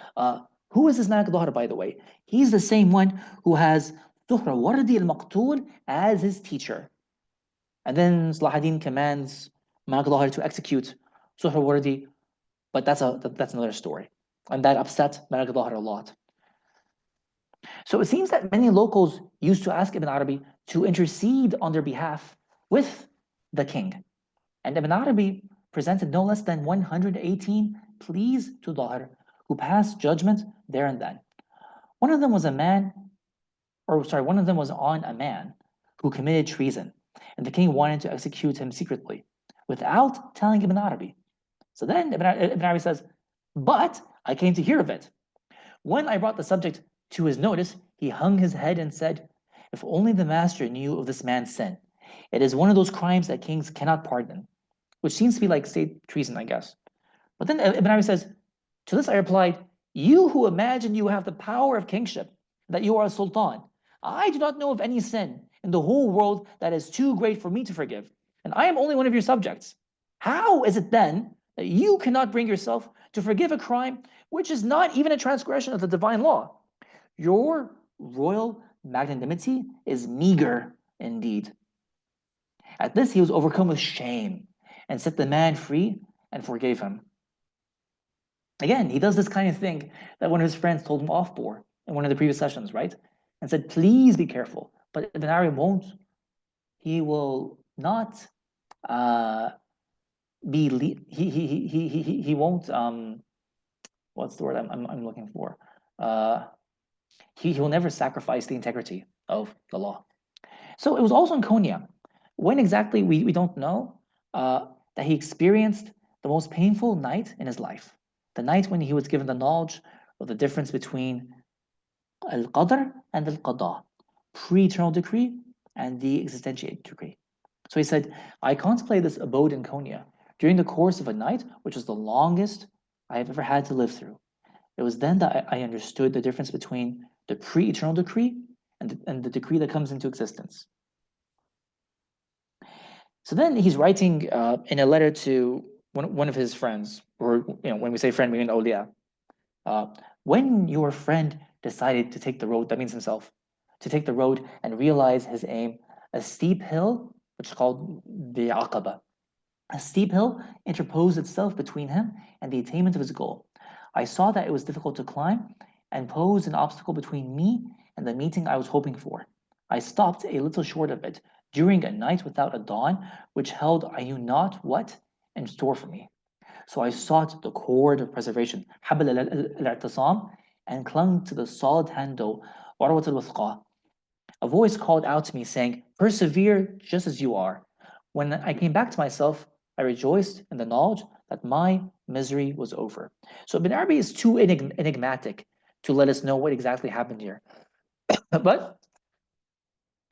Who is this Malik al-Zahir, by the way? He's the same one who has Suhrawardi al-Maqtul as his teacher. And then Salahuddin commands Malik al-Zahir to execute Suhrawardi, but that's another story. And that upset Malik al-Zahir a lot. So it seems that many locals used to ask Ibn Arabi to intercede on their behalf with the king. And Ibn Arabi presented no less than 118 pleas to Zahir, who passed judgment there and then. One of them was on a man who committed treason, and the king wanted to execute him secretly, without telling Ibn Arabi. So then Ibn Arabi says, but I came to hear of it. When I brought the subject to his notice, he hung his head and said, if only the master knew of this man's sin. It is one of those crimes that kings cannot pardon. which seems to be like state treason, I guess. But then Ibn Arabi says, to this I replied, you who imagine you have the power of kingship, that you are a sultan, I do not know of any sin in the whole world that is too great for me to forgive, and I am only one of your subjects. How is it then that you cannot bring yourself to forgive a crime which is not even a transgression of the divine law? Your royal magnanimity is meager indeed. At this he was overcome with shame and set the man free and forgave him. Again, he does this kind of thing that one of his friends told him off for in one of the previous sessions, right? And said, please be careful. But Ibn Arabi won't. He will not he won't what's the word I'm looking for? He will never sacrifice the integrity of the law. So it was also in Konya. When exactly we don't know, that he experienced the most painful night in his life. The night when he was given the knowledge of the difference between al-qadr and al-qada, pre-eternal decree and the existentiate decree. So he said, I contemplated this abode in Konya during the course of a night, which was the longest I have ever had to live through. It was then that I understood the difference between the pre-eternal decree and the decree that comes into existence. So then he's writing in a letter to one of his friends, or when we say friend, we mean awliya. When your friend decided to take the road, that means himself, to take the road and realize his aim, a steep hill, which is called the Aqaba, a steep hill interposed itself between him and the attainment of his goal. I saw that it was difficult to climb and posed an obstacle between me and the meeting I was hoping for. I stopped a little short of it during a night without a dawn, which held I knew not what in store for me. So I sought the cord of preservation, حبل الاعتصام, and clung to the solid handle, عروة الوثقى. A voice called out to me, saying, persevere just as you are. When I came back to myself, I rejoiced in the knowledge that my misery was over. So Ibn Arabi is too enigmatic to let us know what exactly happened here. But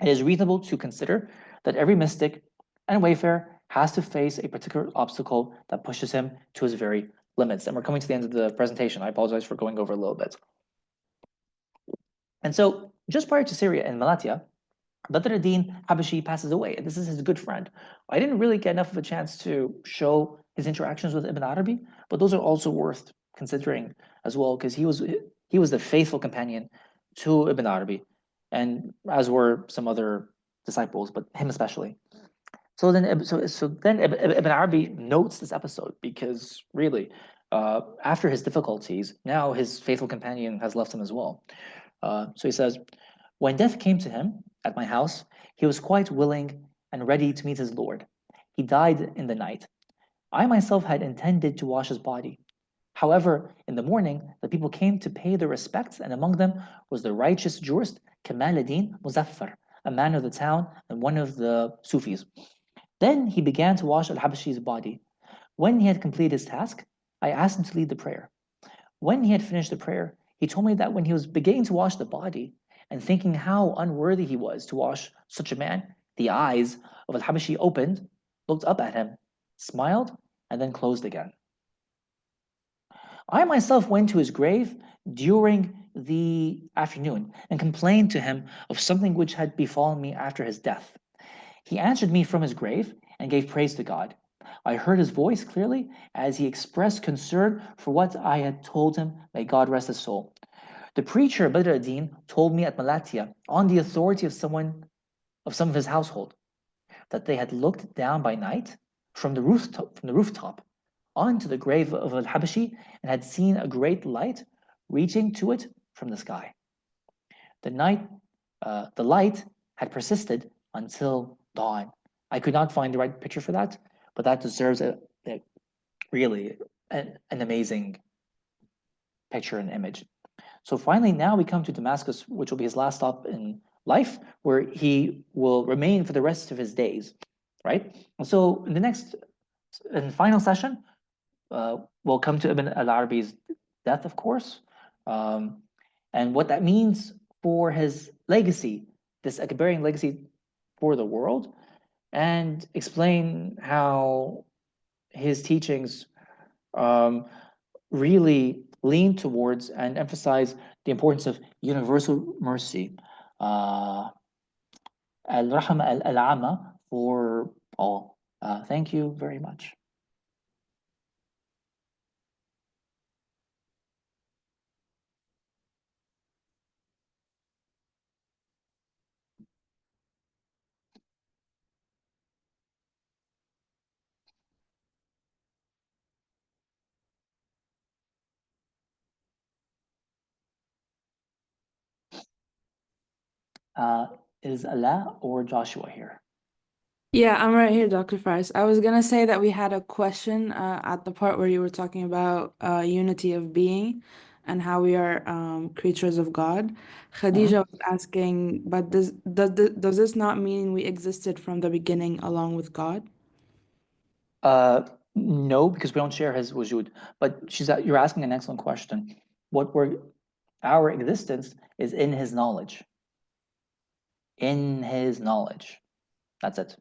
it is reasonable to consider that every mystic and wayfarer has to face a particular obstacle that pushes him to his very limits. And we're coming to the end of the presentation. I apologize for going over a little bit. And so, just prior to Syria in Malatya, Badr ad-Din Habashi passes away, and this is his good friend. I didn't really get enough of a chance to show his interactions with Ibn Arabi, but those are also worth considering as well, because he was the faithful companion to Ibn Arabi, and as were some other disciples, but him especially. So then Ibn Arabi notes this episode because really, after his difficulties, now his faithful companion has left him as well. So he says, when death came to him at my house, he was quite willing and ready to meet his Lord. He died in the night. I myself had intended to wash his body. However, in the morning, the people came to pay their respects, and among them was the righteous jurist Kamal ad-Din Muzaffar, a man of the town and one of the Sufis. Then he began to wash al-Habashi's body. When he had completed his task, I asked him to lead the prayer. When he had finished the prayer, he told me that when he was beginning to wash the body and thinking how unworthy he was to wash such a man, the eyes of al-Habashi opened, looked up at him, smiled, and then closed again. I myself went to his grave during the afternoon and complained to him of something which had befallen me after his death. He answered me from his grave and gave praise to God. I heard his voice clearly as he expressed concern for what I had told him, may God rest his soul. The preacher Badr ad-Din told me at Malatya, on the authority of some of his household, that they had looked down by night from the rooftop onto the grave of al-Habashi and had seen a great light reaching to it from the sky. The light had persisted until dawn. I could not find the right picture for that, but that deserves really an amazing picture and image. So finally, now we come to Damascus, which will be his last stop in life, where he will remain for the rest of his days, right? And so in the next and final session, we'll come to Ibn al-Arabi's death, of course, and what that means for his legacy, this bearing legacy for the world, and explain how his teachings really lean towards and emphasize the importance of universal mercy, al-rahma al-'amma, for all. Thank you very much. Is Allah or Joshua here? Yeah, I'm right here, Dr. Faris. I was gonna say that we had a question at the part where you were talking about unity of being and how we are creatures of God. Khadija Mhm. was asking, but does this not mean we existed from the beginning along with God? No, because we don't share his wujud. But you're asking an excellent question. Our existence is in his knowledge. In his knowledge. That's it.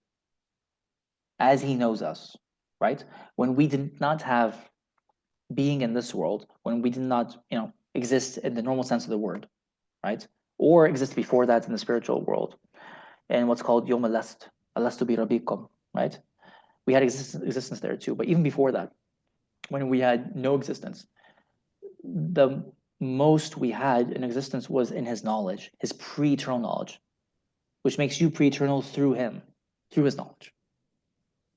As he knows us, right? When we did not have being in this world, when we did not, exist in the normal sense of the word, right? Or exist before that in the spiritual world, and what's called Yom Alast, Alastu bi Rabbikum, right? We had existence there too. But even before that, when we had no existence, the most we had in existence was in his knowledge, his pre-eternal knowledge, which makes you pre-eternal through him, through his knowledge.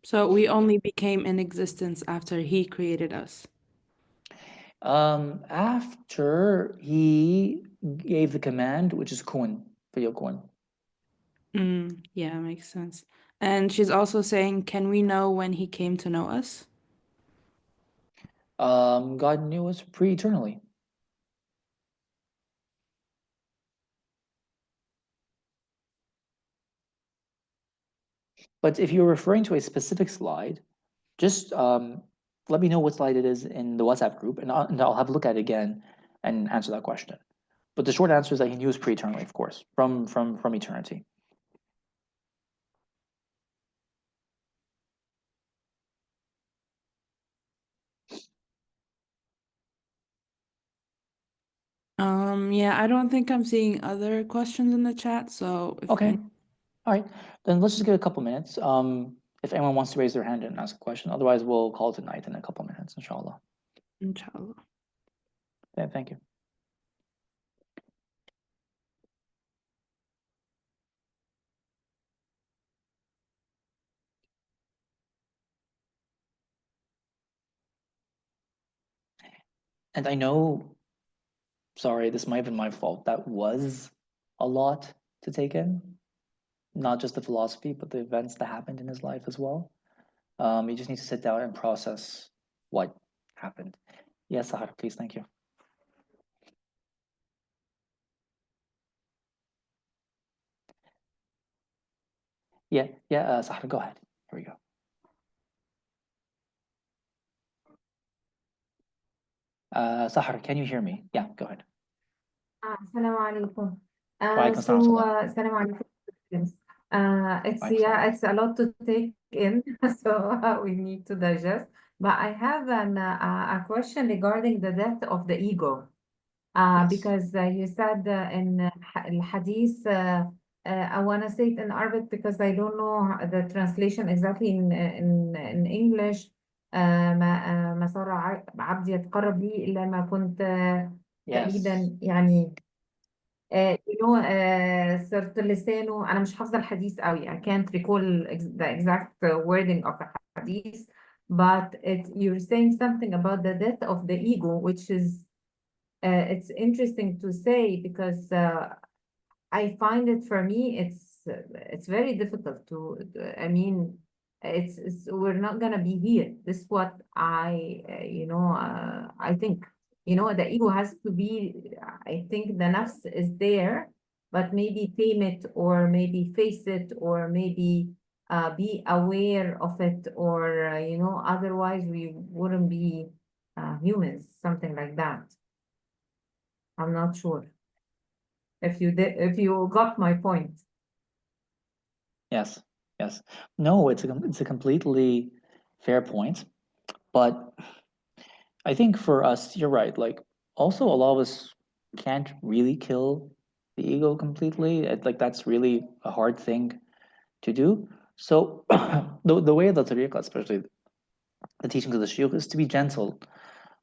So we only became in existence after he created us. After he gave the command, which is kun, fayakun. Yeah, makes sense. And she's also saying, can we know when he came to know us? God knew us pre-eternally. But if you're referring to a specific slide, just let me know what slide it is in the WhatsApp group, and I'll have a look at it again and answer that question. But the short answer is that he knew us pre-eternally, of course, from eternity. Yeah, I don't think I'm seeing other questions in the chat, so if Okay, any, all right. Then let's just give it a couple minutes. If anyone wants to raise their hand and ask a question, otherwise we'll call it a night in a couple minutes, inshallah. inshallah. Yeah, thank you. And I know, sorry, this might have been my fault. That was a lot to take in, not just the philosophy, but the events that happened in his life as well. You just need to sit down and process what happened. Yes, Sahar, please, thank you. Yeah, Sahar, go ahead. Here we go. Sahar, can you hear me? Yeah, go ahead. Assalamu alaikum. Wa alaikum assalam wa rahmatullah. Assalamu alaikum. Wa alaikum assalam. It's a lot to take in, so we need to digest. But I have a question regarding the death of the ego. Yes. Because you said in Hadith, I want to say it in Arabic because I don't know the translation exactly in English. ما صار عبدي يتقرب لي إلا ما كنت Yes. تقريبا يعني صرت لسانه. أنا مش حافظة الحديث قوي. I can't recall the exact wording of the hadith, but you're saying something about the death of the ego, which is it's interesting to say because I find it for me it's very difficult I mean it's we're not gonna be here. This is what I think. The ego has to be. I think the nafs is there, but maybe tame it or maybe face it or maybe be aware of it or otherwise we wouldn't be humans, something like that. I'm not sure if you got my point. Yes. Yes. No, it's a completely fair point. But I think for us, you're right. Like, also, a lot of us can't really kill the ego completely. Like, that's really a hard thing to do. So, the way of the tariqah, especially the teachings of the shuyukh, is to be gentle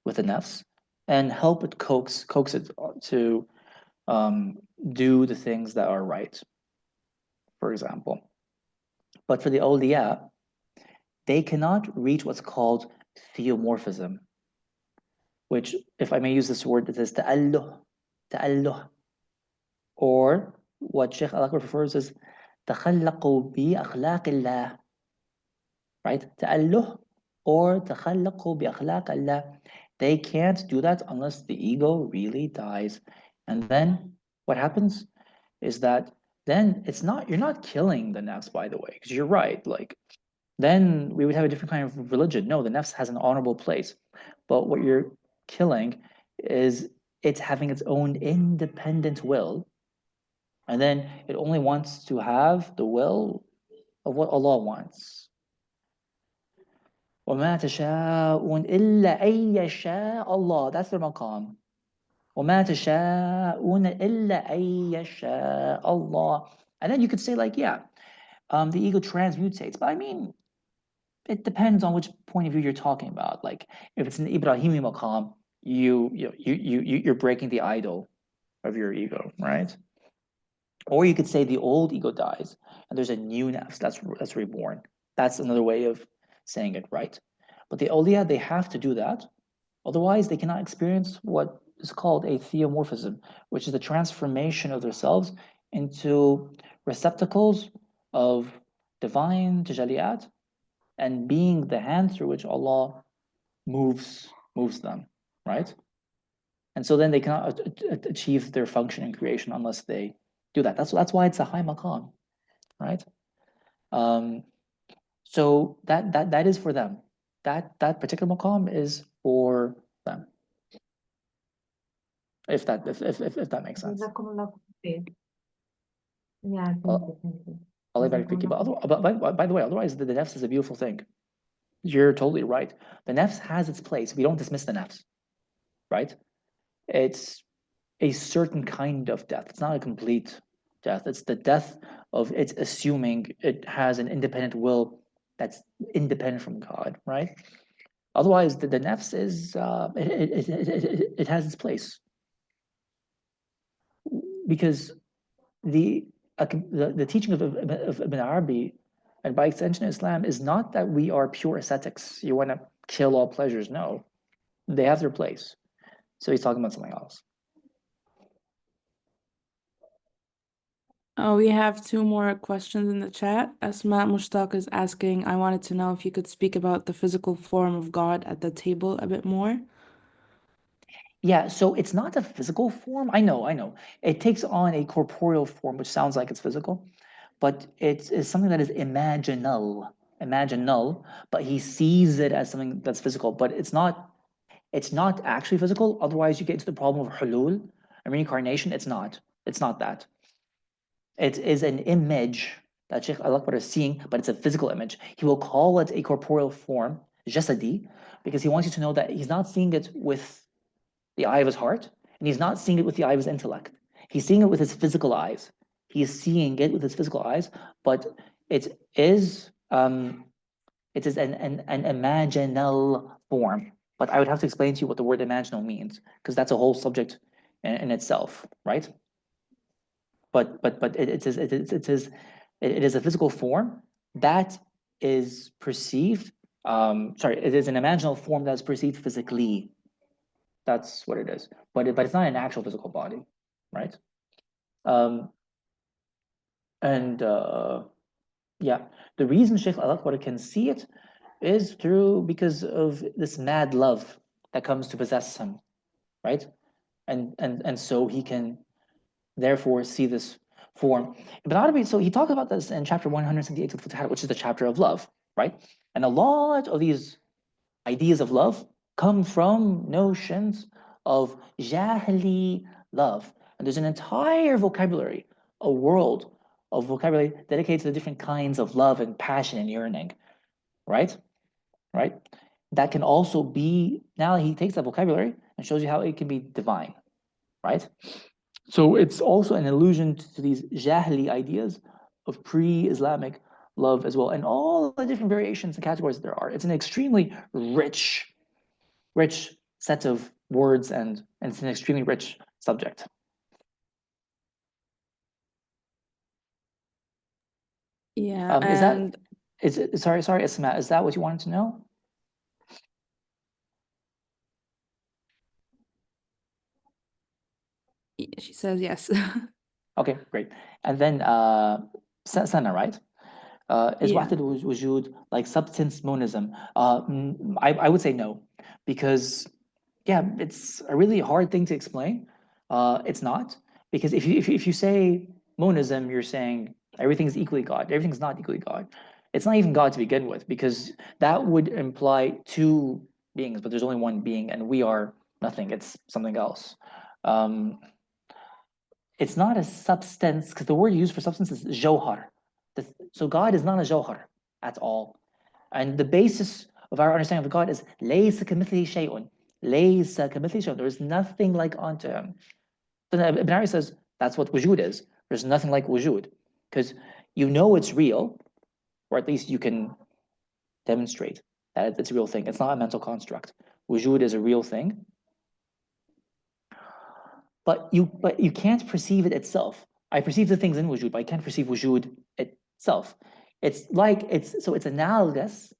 with the nafs and help it coax it to um, do the things that are right, for example. But for the awliya, they cannot reach what's called theomorphism, which, if I may use this word, it is ta'alluh, or what Sheikh Al-Akbar refers as تخلقوا بأخلاق الله, right? ta'alluh or تخلقوا بأخلاق الله. They can't do that unless the ego really dies. And then what happens is that then you're not killing the nafs, by the way, because you're right. Like, then we would have a different kind of religion. No, the nafs has an honorable place. But what you're killing is it's having its own independent will. And then it only wants to have the will of what Allah wants. وَمَا تَشَاءُونَ إِلَّا أَن يَشَاءَ اللَّهُ. That's their maqam. وَمَا تَشَاءُونَ إِلَّا أَن يَشَاءَ اللَّهُ. And then you could say, like, yeah, the ego transmutates. But I mean, it depends on which point of view you're talking about. Like, if it's an Ibrahimi maqam, you're breaking the idol of your ego, right? Or you could say the old ego dies and there's a new nafs that's reborn. That's another way of saying it, right? But the awliya, they have to do that. Otherwise, they cannot experience what is called a theomorphism, which is the transformation of themselves into receptacles of divine tajalliyat and being the hand through which Allah moves them, right? And so then they cannot achieve their function in creation unless they do that. That's why it's a high maqam, right? Um, so that is for them. That particular maqam is for them. If that makes sense. جزاكم الله خير. Yeah, thank you, thank you. Allah barik جزاكم fiki. الله خير. But by the way, otherwise the nafs is a beautiful thing. You're totally right. The nafs has its place. We don't dismiss the nafs, right? It's a certain kind of death. It's not a complete death. It's the death of it's assuming it has an independent will that's independent from God, right? Otherwise, the nafs is it has its place because the teaching of Ibn Arabi and by extension Islam is not that we are pure ascetics. You want to kill all pleasures. No, they have their place. So he's talking about something else. Oh, we have two more questions in the chat. Asma Mushtaq is asking, I wanted to know if you could speak about the physical form of God at the table a bit more. Yeah, so it's not a physical form. I know. It takes on a corporeal form, which sounds like it's physical, but it's something that is imaginal, but he sees it as something that's physical, but it's not actually physical. Otherwise, you get into the problem of hulul and reincarnation. It's not that. It is an image that Sheikh Al-Akbar is seeing, but it's a physical image. He will call it a corporeal form, jasadi, because he wants you to know that he's not seeing it with the eye of his heart, and he's not seeing it with the eye of his intellect. He's seeing it with his physical eyes. He is seeing it with his physical eyes, but it is an imaginal form. But I would have to explain to you what the word imaginal means, because that's a whole subject in itself, right? But it is a physical form that is perceived. It is an imaginal form that is perceived physically. That's what it is. But it's not an actual physical body, right? Um, and yeah, the reason Sheikh Al-Akbar can see it is because of this mad love that comes to possess him, right? And so he can therefore see this form. Ibn Arabi, so he talks about this in chapter 178 of Futuhat, which is the chapter of love, right? And a lot of these ideas of love come from notions of jahili love. And there's an entire vocabulary, a world of vocabulary dedicated to the different kinds of love and passion and yearning, right? Right? that can also be, now he takes that vocabulary and shows you how it can be divine, right? So it's also an allusion to these jahli ideas of pre-Islamic love as well, and all the different variations and categories that there are. It's an extremely rich set of words, and it's an extremely rich subject. Yeah, Sorry, Isma, is that what you wanted to know? she says yes. Okay, great. And then Sana, right? Is Yeah. wahdat wujud like substance monism? I would say no, because yeah, it's a really hard thing to explain. It's not, because if you say monism, you're saying everything's equally God. Everything's not equally God. It's not even God to begin with, because that would imply two beings, but there's only one being, and we are nothing. It's something else. Um, it's not a substance, because the word used for substance is jawhar. So God is not a jawhar at all. And the basis of our understanding of God is laysa kamithlihi shay'un. Laysa kamithlihi shay'un. There is nothing like unto him. So Ibn Arabi says that's what wujud is. There's nothing like wujud. Because you know it's real, or at least you can demonstrate that it's a real thing. It's not a mental construct. Wujud is a real thing. But you can't perceive it itself. I perceive the things in wujud, but I can't perceive wujud itself. It's analogous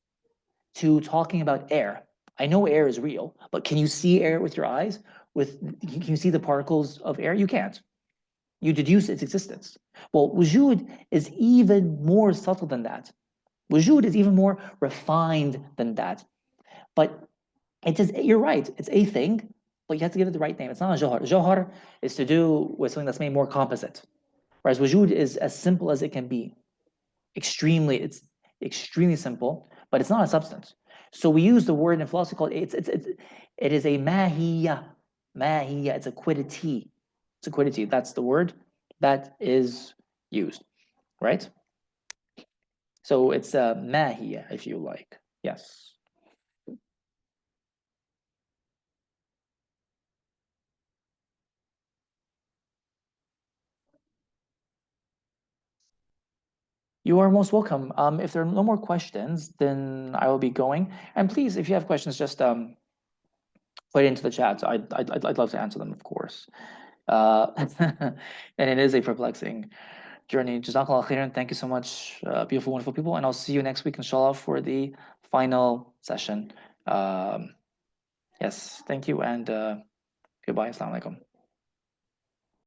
to talking about air. I know air is real, but can you see air with your eyes? Can you see the particles of air? You can't. You deduce its existence. Well, wujud is even more subtle than that. Wujud is even more refined than that. But you're right, it's a thing, but you have to give it the right name. It's not a johar. Johar is to do with something that's made more composite, whereas wujud is as simple as it can be. It's extremely simple, but it's not a substance. So we use the word in philosophy called it is a mahiya. Mahiya, it's a quiddity. It's a quiddity. That's the word that is used, right? So it's a mahiya, if you like. Yes. You are most welcome. If there are no more questions, then I will be going. And please, if you have questions, just put it into the chat. I'd love to answer them, of course. And it is a perplexing journey. Jazakallah khairan. Thank you so much, beautiful, wonderful people. And I'll see you next week, inshallah, for the final session. Yes, thank you, and goodbye. Assalamu alaikum.